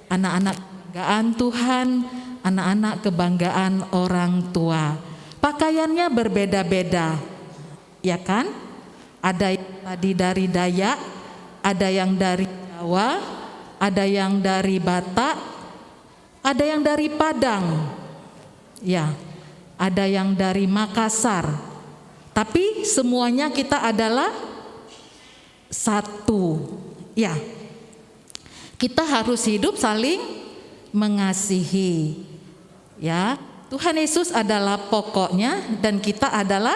anak-anak kebanggaan Tuhan, anak-anak kebanggaan orang tua. Pakaiannya berbeda-beda, ya kan? Ada yang tadi dari Dayak, ada yang dari Jawa, ada yang dari Batak, ada yang dari Padang, ya, ada yang dari Makassar. Tapi semuanya kita adalah satu, ya. Kita harus hidup saling mengasihi, ya. Tuhan Yesus adalah pokoknya dan kita adalah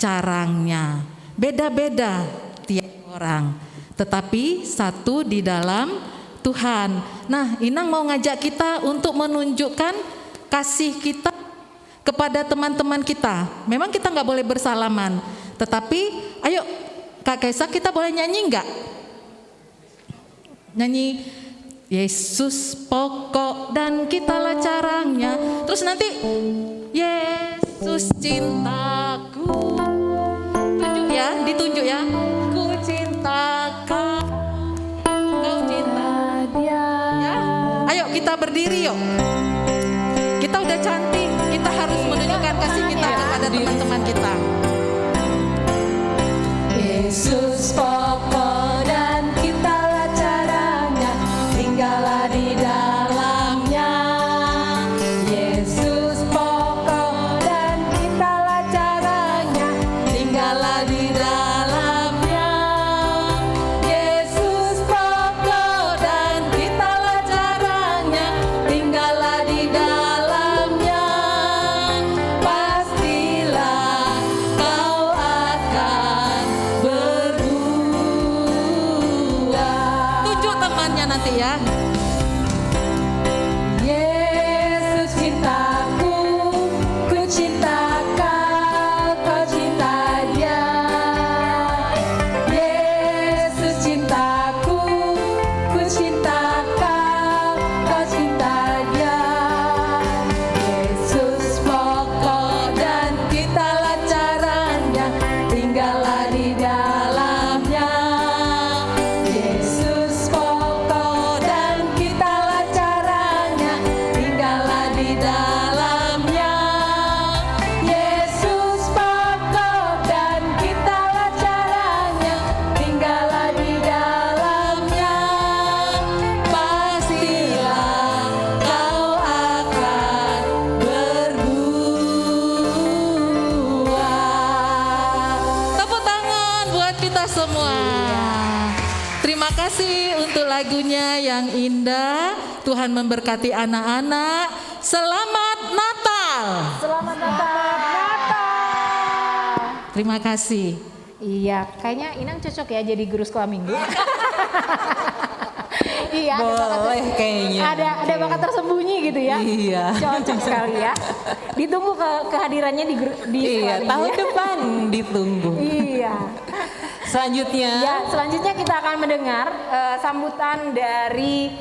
carangnya. Beda-beda tiap orang, tetapi satu di dalam Tuhan. Nah, Inang mau ngajak kita untuk menunjukkan kasih kita kepada teman-teman kita. Memang kita nggak boleh bersalaman, tetapi ayo Kak Kaisa, kita boleh nyanyi enggak? Nyanyi Yesus pokok dan kitalah caranya. Terus nanti Yesus cintaku. Tunjuk ya, ditunjuk ya. Ku cinta kau cinta dia. Ya. Ayo kita berdiri yuk. Kita udah cantik, kita harus menunjukkan kasih kita kepada teman-teman kita. Yesus pokok dan kitalah caranya, tinggallah di dalamnya. Yesus pokok dan kitalah caranya, tinggallah di dalamnya. Yesus pokok dan kitalah caranya, tinggallah di dalamnya. Pastilah kau akan berbuah. Tunjuk temannya nanti ya. Yesus cintaku, ku cinta kau, kau cinta dia. Yesus cintaku, ku cinta kau, kau cinta dia. Yesus pokok dan kitalah caranya, tinggallah di dalamnya. Yesus pokok dan kitalah caranya, tinggallah di dalamnya. Yesus pokok dan kitalah caranya, tinggallah di dalamnya. Pastilah kau akan berbuah. Tepuk tangan buat kita semua. Terima kasih untuk lagunya yang indah. Tuhan memberkati anak-anak. Selamat Natal. Selamat Natal. Terima kasih. Iya, kayaknya Inang cocok ya jadi guru sekolah minggu. Iya, Boleh kayaknya. ada bakat tersembunyi gitu ya. Iya. Cocok sekali ya. Ditunggu kehadirannya di Iya, sekolah tahun minggu ya. depan ditunggu. Iya. Selanjutnya, Ya, selanjutnya kita akan mendengar sambutan dari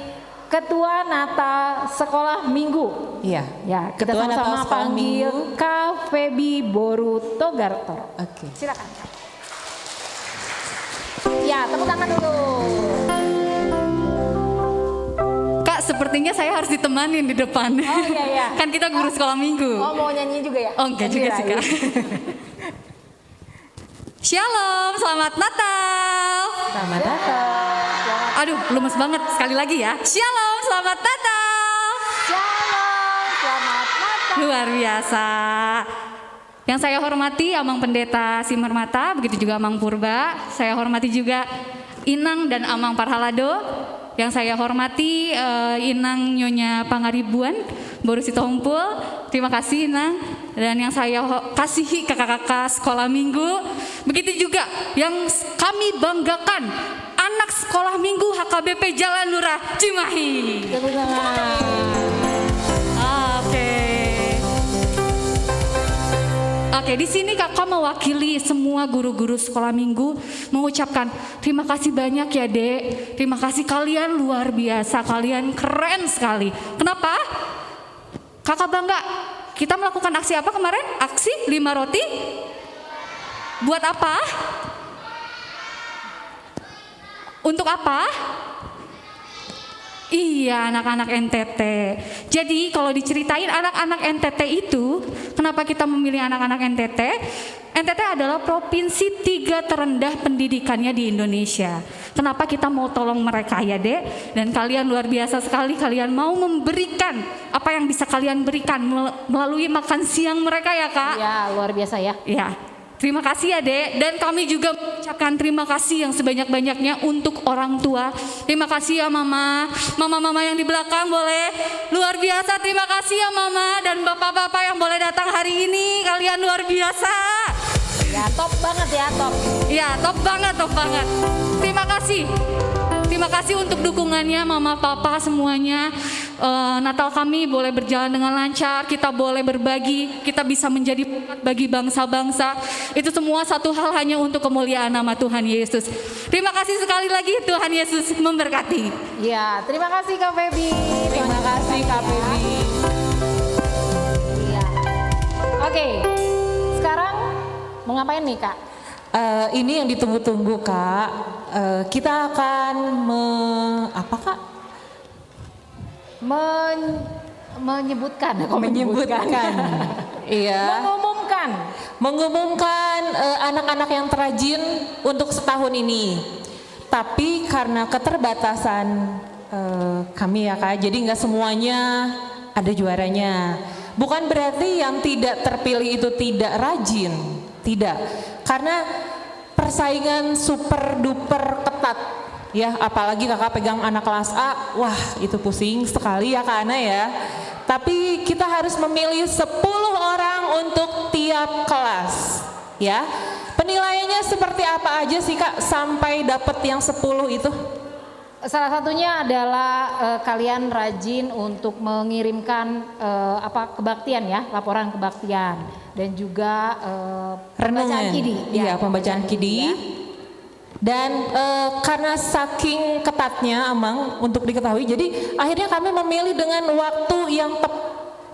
Ketua Natal Sekolah Minggu. iya. Ya, kita Ketua Natal sama-sama Sekolah panggil Minggu. Kak Febi Borutogarto. Oke. Silakan. Ya, tepuk tangan dulu. Kak, sepertinya saya harus ditemanin di depan. Oh iya iya. Kan kita guru sekolah minggu. Oh, mau nyanyi juga ya? Oh, enggak juga sih, Kak. Shalom, selamat Natal. Selamat datang. Aduh, lemes banget. Sekali lagi ya. Shalom, selamat Natal. Shalom, selamat Natal. Luar biasa. Yang saya hormati Amang Pendeta Simarmata, begitu juga Amang Purba. Saya hormati juga Inang dan Amang Parhalado. Yang saya hormati Inang Nyonya Pangaribuan, Boru Sitompul. Terima kasih Inang. Dan yang saya kasihi kakak-kakak sekolah minggu. Begitu juga yang kami banggakan anak sekolah minggu HKBP Jalan Lurah Cimahi. Tepuk tangan. Oke, di sini kakak mewakili semua guru-guru sekolah minggu mengucapkan terima kasih banyak ya Dek. Terima kasih, kalian luar biasa, kalian keren sekali. Kenapa? Kakak bangga. Kita melakukan aksi apa kemarin? Aksi 5 roti? Buat apa? Untuk apa? Iya, anak-anak NTT. Jadi kalau diceritain anak-anak NTT itu, kenapa kita memilih anak-anak NTT? NTT adalah provinsi 3 terendah pendidikannya di Indonesia. Kenapa kita mau tolong mereka ya Dek? Dan kalian luar biasa sekali, kalian mau memberikan apa yang bisa kalian berikan melalui makan siang mereka ya Kak? Ya, luar biasa ya. Ya. Terima kasih ya Dek, dan kami juga mengucapkan terima kasih yang sebanyak-banyaknya untuk orang tua. Terima kasih ya Mama, Mama-mama yang di belakang boleh. Luar biasa, terima kasih ya Mama dan Bapak-bapak yang boleh datang hari ini. Kalian luar biasa. Ya, top banget ya, top. Ya, top banget, top banget. Terima kasih. Terima kasih untuk dukungannya Mama, Papa semuanya. Natal kami boleh berjalan dengan lancar, kita boleh berbagi, kita bisa menjadi berkat bagi bangsa-bangsa. Itu semua satu hal hanya untuk kemuliaan nama Tuhan Yesus. Terima kasih sekali lagi, Tuhan Yesus memberkati. Ya, terima kasih Kak Febi. Terima kasih Kak Febi. Iya. Oke, sekarang mau ngapain nih Kak? Ini yang ditunggu-tunggu Kak. Kita akan apa Kak? Menyebutkan. Iya. Mengumumkan anak-anak yang terrajin untuk setahun ini. Tapi karena keterbatasan kami ya Kak, jadi nggak semuanya ada juaranya. Bukan berarti yang tidak terpilih itu tidak rajin, tidak. Karena persaingan super duper ketat ya, apalagi kakak pegang anak kelas A, wah itu pusing sekali ya Kak Ana ya. Tapi kita harus memilih 10 orang untuk tiap kelas ya. Penilaiannya seperti apa aja sih Kak sampai dapat yang 10 itu? Salah satunya adalah kalian rajin untuk mengirimkan kebaktian ya, laporan kebaktian dan juga pembacaan kidi. Iya, pembacaan kidi. Ya. Dan karena saking ketatnya Amang untuk diketahui, jadi akhirnya kami memilih dengan waktu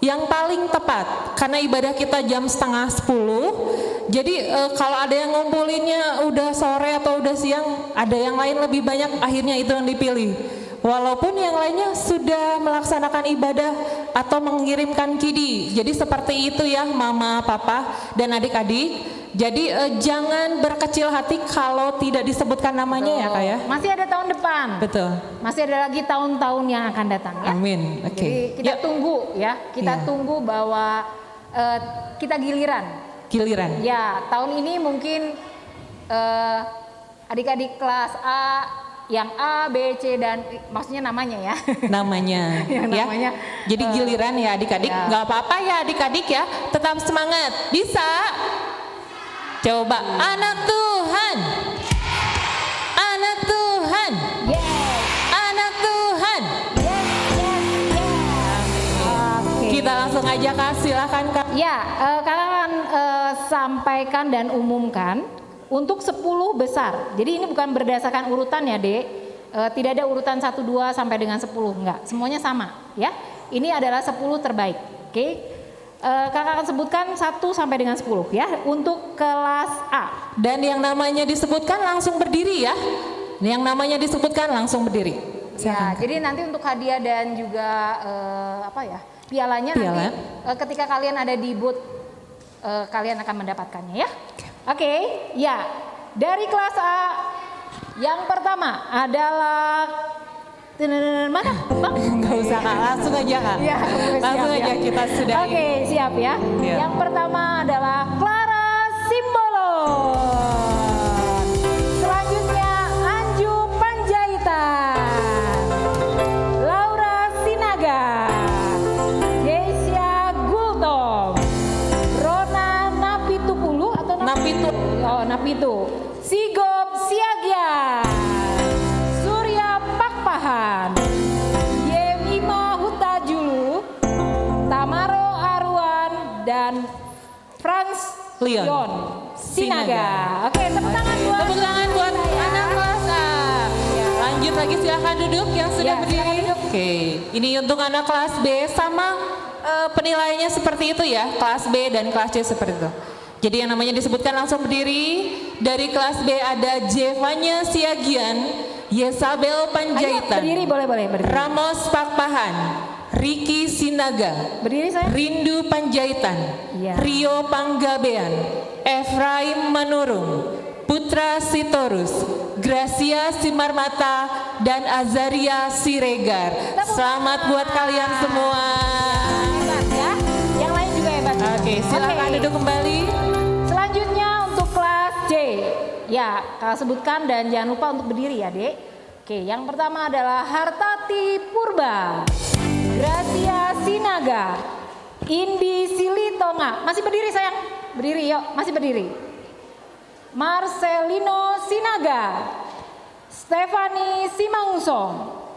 yang paling tepat. Karena ibadah kita jam 9:30. Jadi kalau ada yang ngumpulinnya udah sore atau udah siang, ada yang lain lebih banyak, akhirnya itu yang dipilih. Walaupun yang lainnya sudah melaksanakan ibadah atau mengirimkan kidi. Jadi seperti itu ya Mama, Papa, dan adik-adik. Jadi jangan berkecil hati kalau tidak disebutkan namanya. Betul. Ya Kak ya. Masih ada tahun depan. Betul. Masih ada lagi tahun-tahun yang akan datang ya. Amin. Oke. Jadi kita tunggu ya. Kita tunggu bahwa kita giliran. Ya, tahun ini mungkin adik-adik kelas A yang A, B, C dan maksudnya namanya ya. Namanya. Ya. Namanya. Jadi giliran ya adik-adik. Ya. Nggak apa-apa ya adik-adik ya. Tetap semangat. Bisa. Coba anak Tuhan. Anak Tuhan. Yes. Anak Tuhan. Yes. Okay. Kita langsung aja Kak, silakan Kak. Ya, Kakak akan sampaikan dan umumkan untuk 10 besar. Jadi ini bukan berdasarkan urutan ya Dek. Tidak ada urutan 1, 2 sampai dengan 10, enggak. Semuanya sama ya. Ini adalah 10 terbaik. Oke. Kakak akan sebutkan 1 sampai dengan 10 ya untuk kelas A. Dan yang namanya disebutkan langsung berdiri ya. Yang namanya disebutkan langsung berdiri. Ya, jadi nanti untuk hadiah dan juga pialanya nanti ketika kalian ada di booth kalian akan mendapatkannya ya. Oke, ya. Dari kelas A yang pertama adalah mana? Bang? Nggak usah Kak, langsung aja Kak. Ya, langsung siap, aja ya. kita sudah. Oke, siap ya. Yang pertama adalah Clara Simbolon. Selanjutnya Anju Panjaitan, Laura Sinaga, Yesia Gultom, Rona Napitupulu atau Napitu. Oh, Napitu. Sigop Siagian, Surya Pakpahan, Yemima Hutajulu, Tamaro Arwan, dan Franz Leon Sinaga. Oke, tepuk tangan buat anak kelas A. Ya. Lanjut lagi, silahkan duduk yang sudah berdiri. Oke, ini untuk anak kelas B sama penilaiannya seperti itu ya, kelas B dan kelas C seperti itu. Jadi yang namanya disebutkan langsung berdiri. Dari kelas B ada Jevanya Siagian, Yesabel Panjaitan. Berdiri, boleh berdiri. Ramos Pakpahan, Riki Sinaga, berdiri saya. Rindu Panjaitan, Rio Panggabean, Efraim Manurung, Putra Sitorus, Gracia Simarmata, dan Azaria Siregar. Selamat buat kalian semua. Hebat ya. Yang lain juga hebat. Oke, silakan duduk kembali. Selanjutnya untuk kelas C. Ya, Kakak sebutkan dan jangan lupa untuk berdiri ya, Dek. Oke, yang pertama adalah Hartati Purba, Gracia Sinaga, Indi Silitonga. Masih berdiri sayang? Berdiri yuk, masih berdiri. Marcelino Sinaga, Stefani Simangunsong,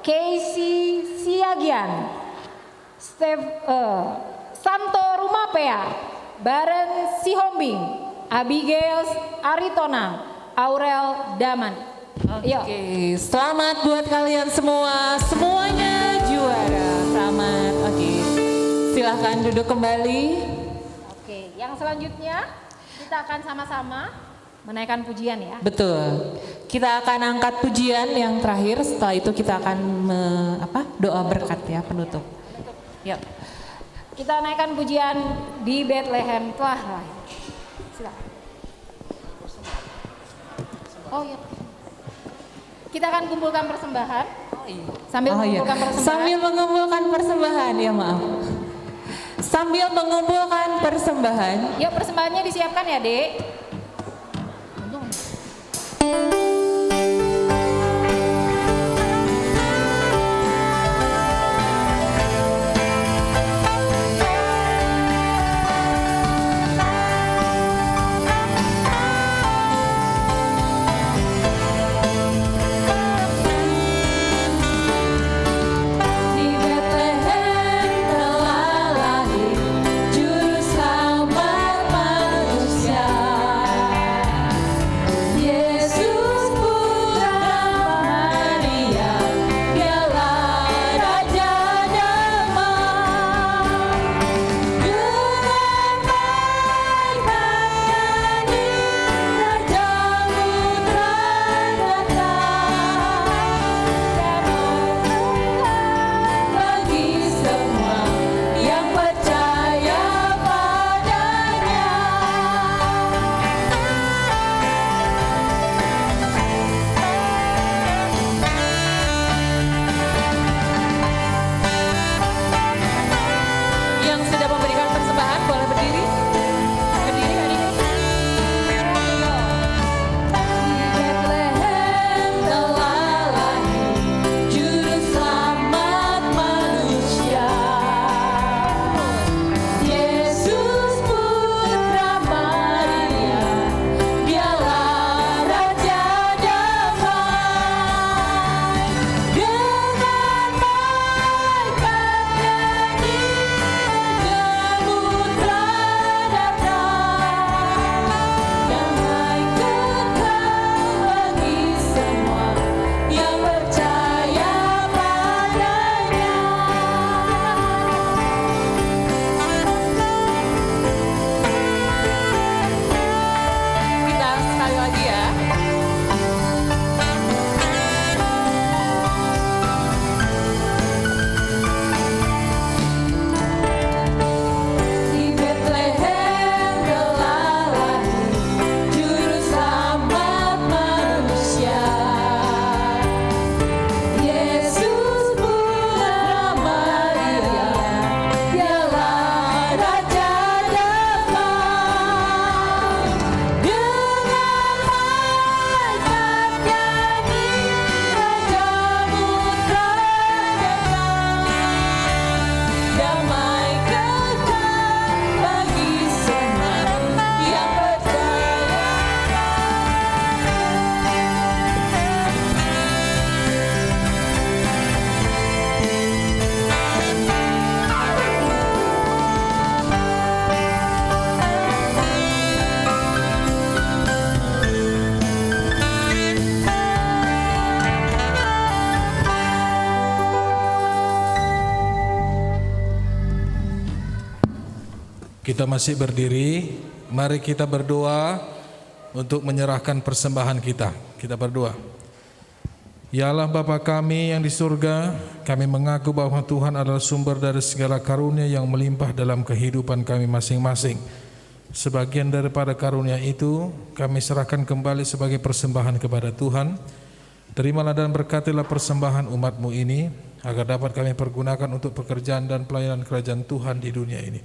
Casey Siagian, Santo Rumapea, Baren Sihombing, Abigail Aritona, Aurel Daman. Oke, selamat buat kalian semua, semuanya juara. Selamat. Oke, silahkan duduk kembali. Oke, yang selanjutnya kita akan sama-sama menaikkan pujian ya. Betul. Kita akan angkat pujian yang terakhir. Setelah itu kita akan doa berkat ya, penutup. Yuk. Kita naikkan pujian Di Bethlehem Telah Lahir. Silakan. Oh iya. Kita akan kumpulkan persembahan. Sambil mengumpulkan persembahan. Sambil mengumpulkan persembahan, ya maaf. Sambil mengumpulkan persembahan. Yuk persembahannya disiapkan ya, Dek. Di Bethlehem telah lahir Juru Selamat manusia. Kita masih berdiri, mari kita berdoa untuk menyerahkan persembahan kita. Kita berdoa. Ya Allah Bapa kami yang di surga, kami mengaku bahwa Tuhan adalah sumber dari segala karunia yang melimpah dalam kehidupan kami masing-masing. Sebagian daripada karunia itu kami serahkan kembali sebagai persembahan kepada Tuhan. Terimalah dan berkatilah persembahan umat-Mu ini, agar dapat kami pergunakan untuk pekerjaan dan pelayanan kerajaan Tuhan di dunia ini.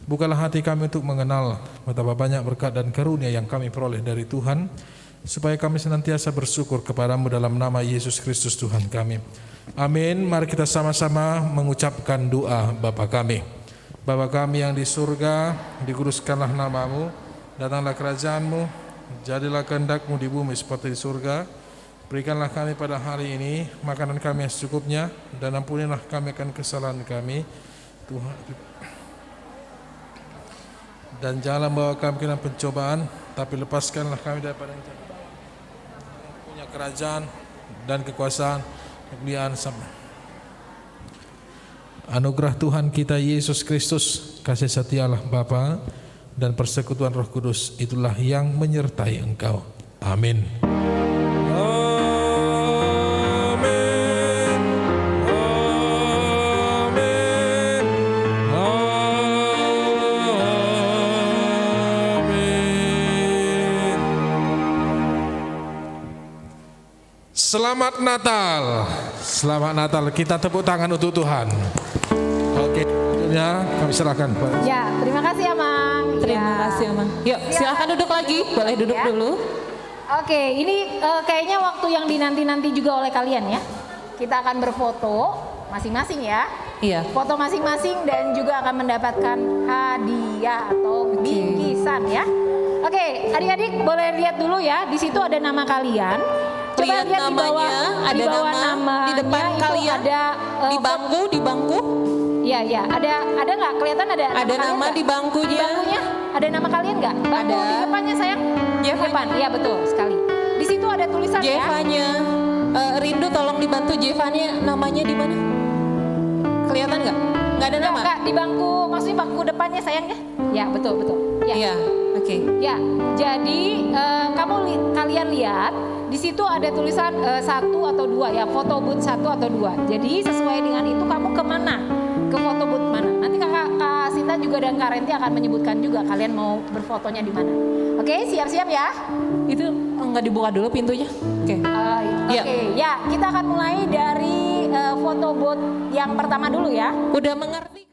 Bukalah hati kami untuk mengenal betapa banyak berkat dan karunia yang kami peroleh dari Tuhan, supaya kami senantiasa bersyukur kepadamu dalam nama Yesus Kristus Tuhan kami. Amin. Mari kita sama-sama mengucapkan doa Bapa kami. Bapa kami yang di surga, dikuduskanlah namamu, datanglah kerajaanmu, jadilah kehendak-Mu di bumi seperti di surga. Berikanlah kami pada hari ini makanan kami yang secukupnya, dan ampunilah kami akan kesalahan kami, Tuhan. Dan janganlah membawa kami ke dalam pencobaan, tapi lepaskanlah kami daripada yang jahat. Punya kerajaan dan kekuasaan, kemuliaan sampai. Anugerah Tuhan kita Yesus Kristus, kasih setia Allah Bapa dan persekutuan Roh Kudus itulah yang menyertai engkau. Amin. Selamat Natal. Selamat Natal. Kita tepuk tangan untuk Tuhan. Oke, ya, kami serahkan. Ya, terima kasih Amang. Terima kasih Amang. Yuk, silakan duduk lagi. Boleh duduk dulu. Oke, ini kayaknya waktu yang dinanti-nanti juga oleh kalian ya. Kita akan berfoto masing-masing ya. Iya. Foto masing-masing dan juga akan mendapatkan hadiah atau bingkisan ya. Oke, adik-adik boleh lihat dulu ya. Di situ ada nama kalian. Coba lihat namanya, ada nama di depan kalian, ada di bangku. Iya, ada nggak kelihatan ada nama di bangkunya. Di bangkunya ada nama kalian nggak? Bangku di depannya sayang. Depan, iya betul sekali. Di situ ada tulisan Jevanya. Rindu tolong dibantu Jevanya, namanya di mana? Kelihatan nggak? Nggak ada nama? Nggak, di bangku, maksudnya bangku depannya sayang ya? Ya betul. Ya. Iya, oke. Ya, jadi kalian lihat di situ ada tulisan 1 atau 2 ya, foto booth 1 atau 2. Jadi sesuai dengan itu kamu kemana? Ke foto booth mana? Nanti Kak Sinta juga dan Kak Renti akan menyebutkan juga kalian mau berfotonya di mana. Oke, siap-siap ya? Itu nggak dibuka dulu pintunya? Oke. Oke, ya kita akan mulai dari foto booth yang pertama dulu ya. Udah mengerti?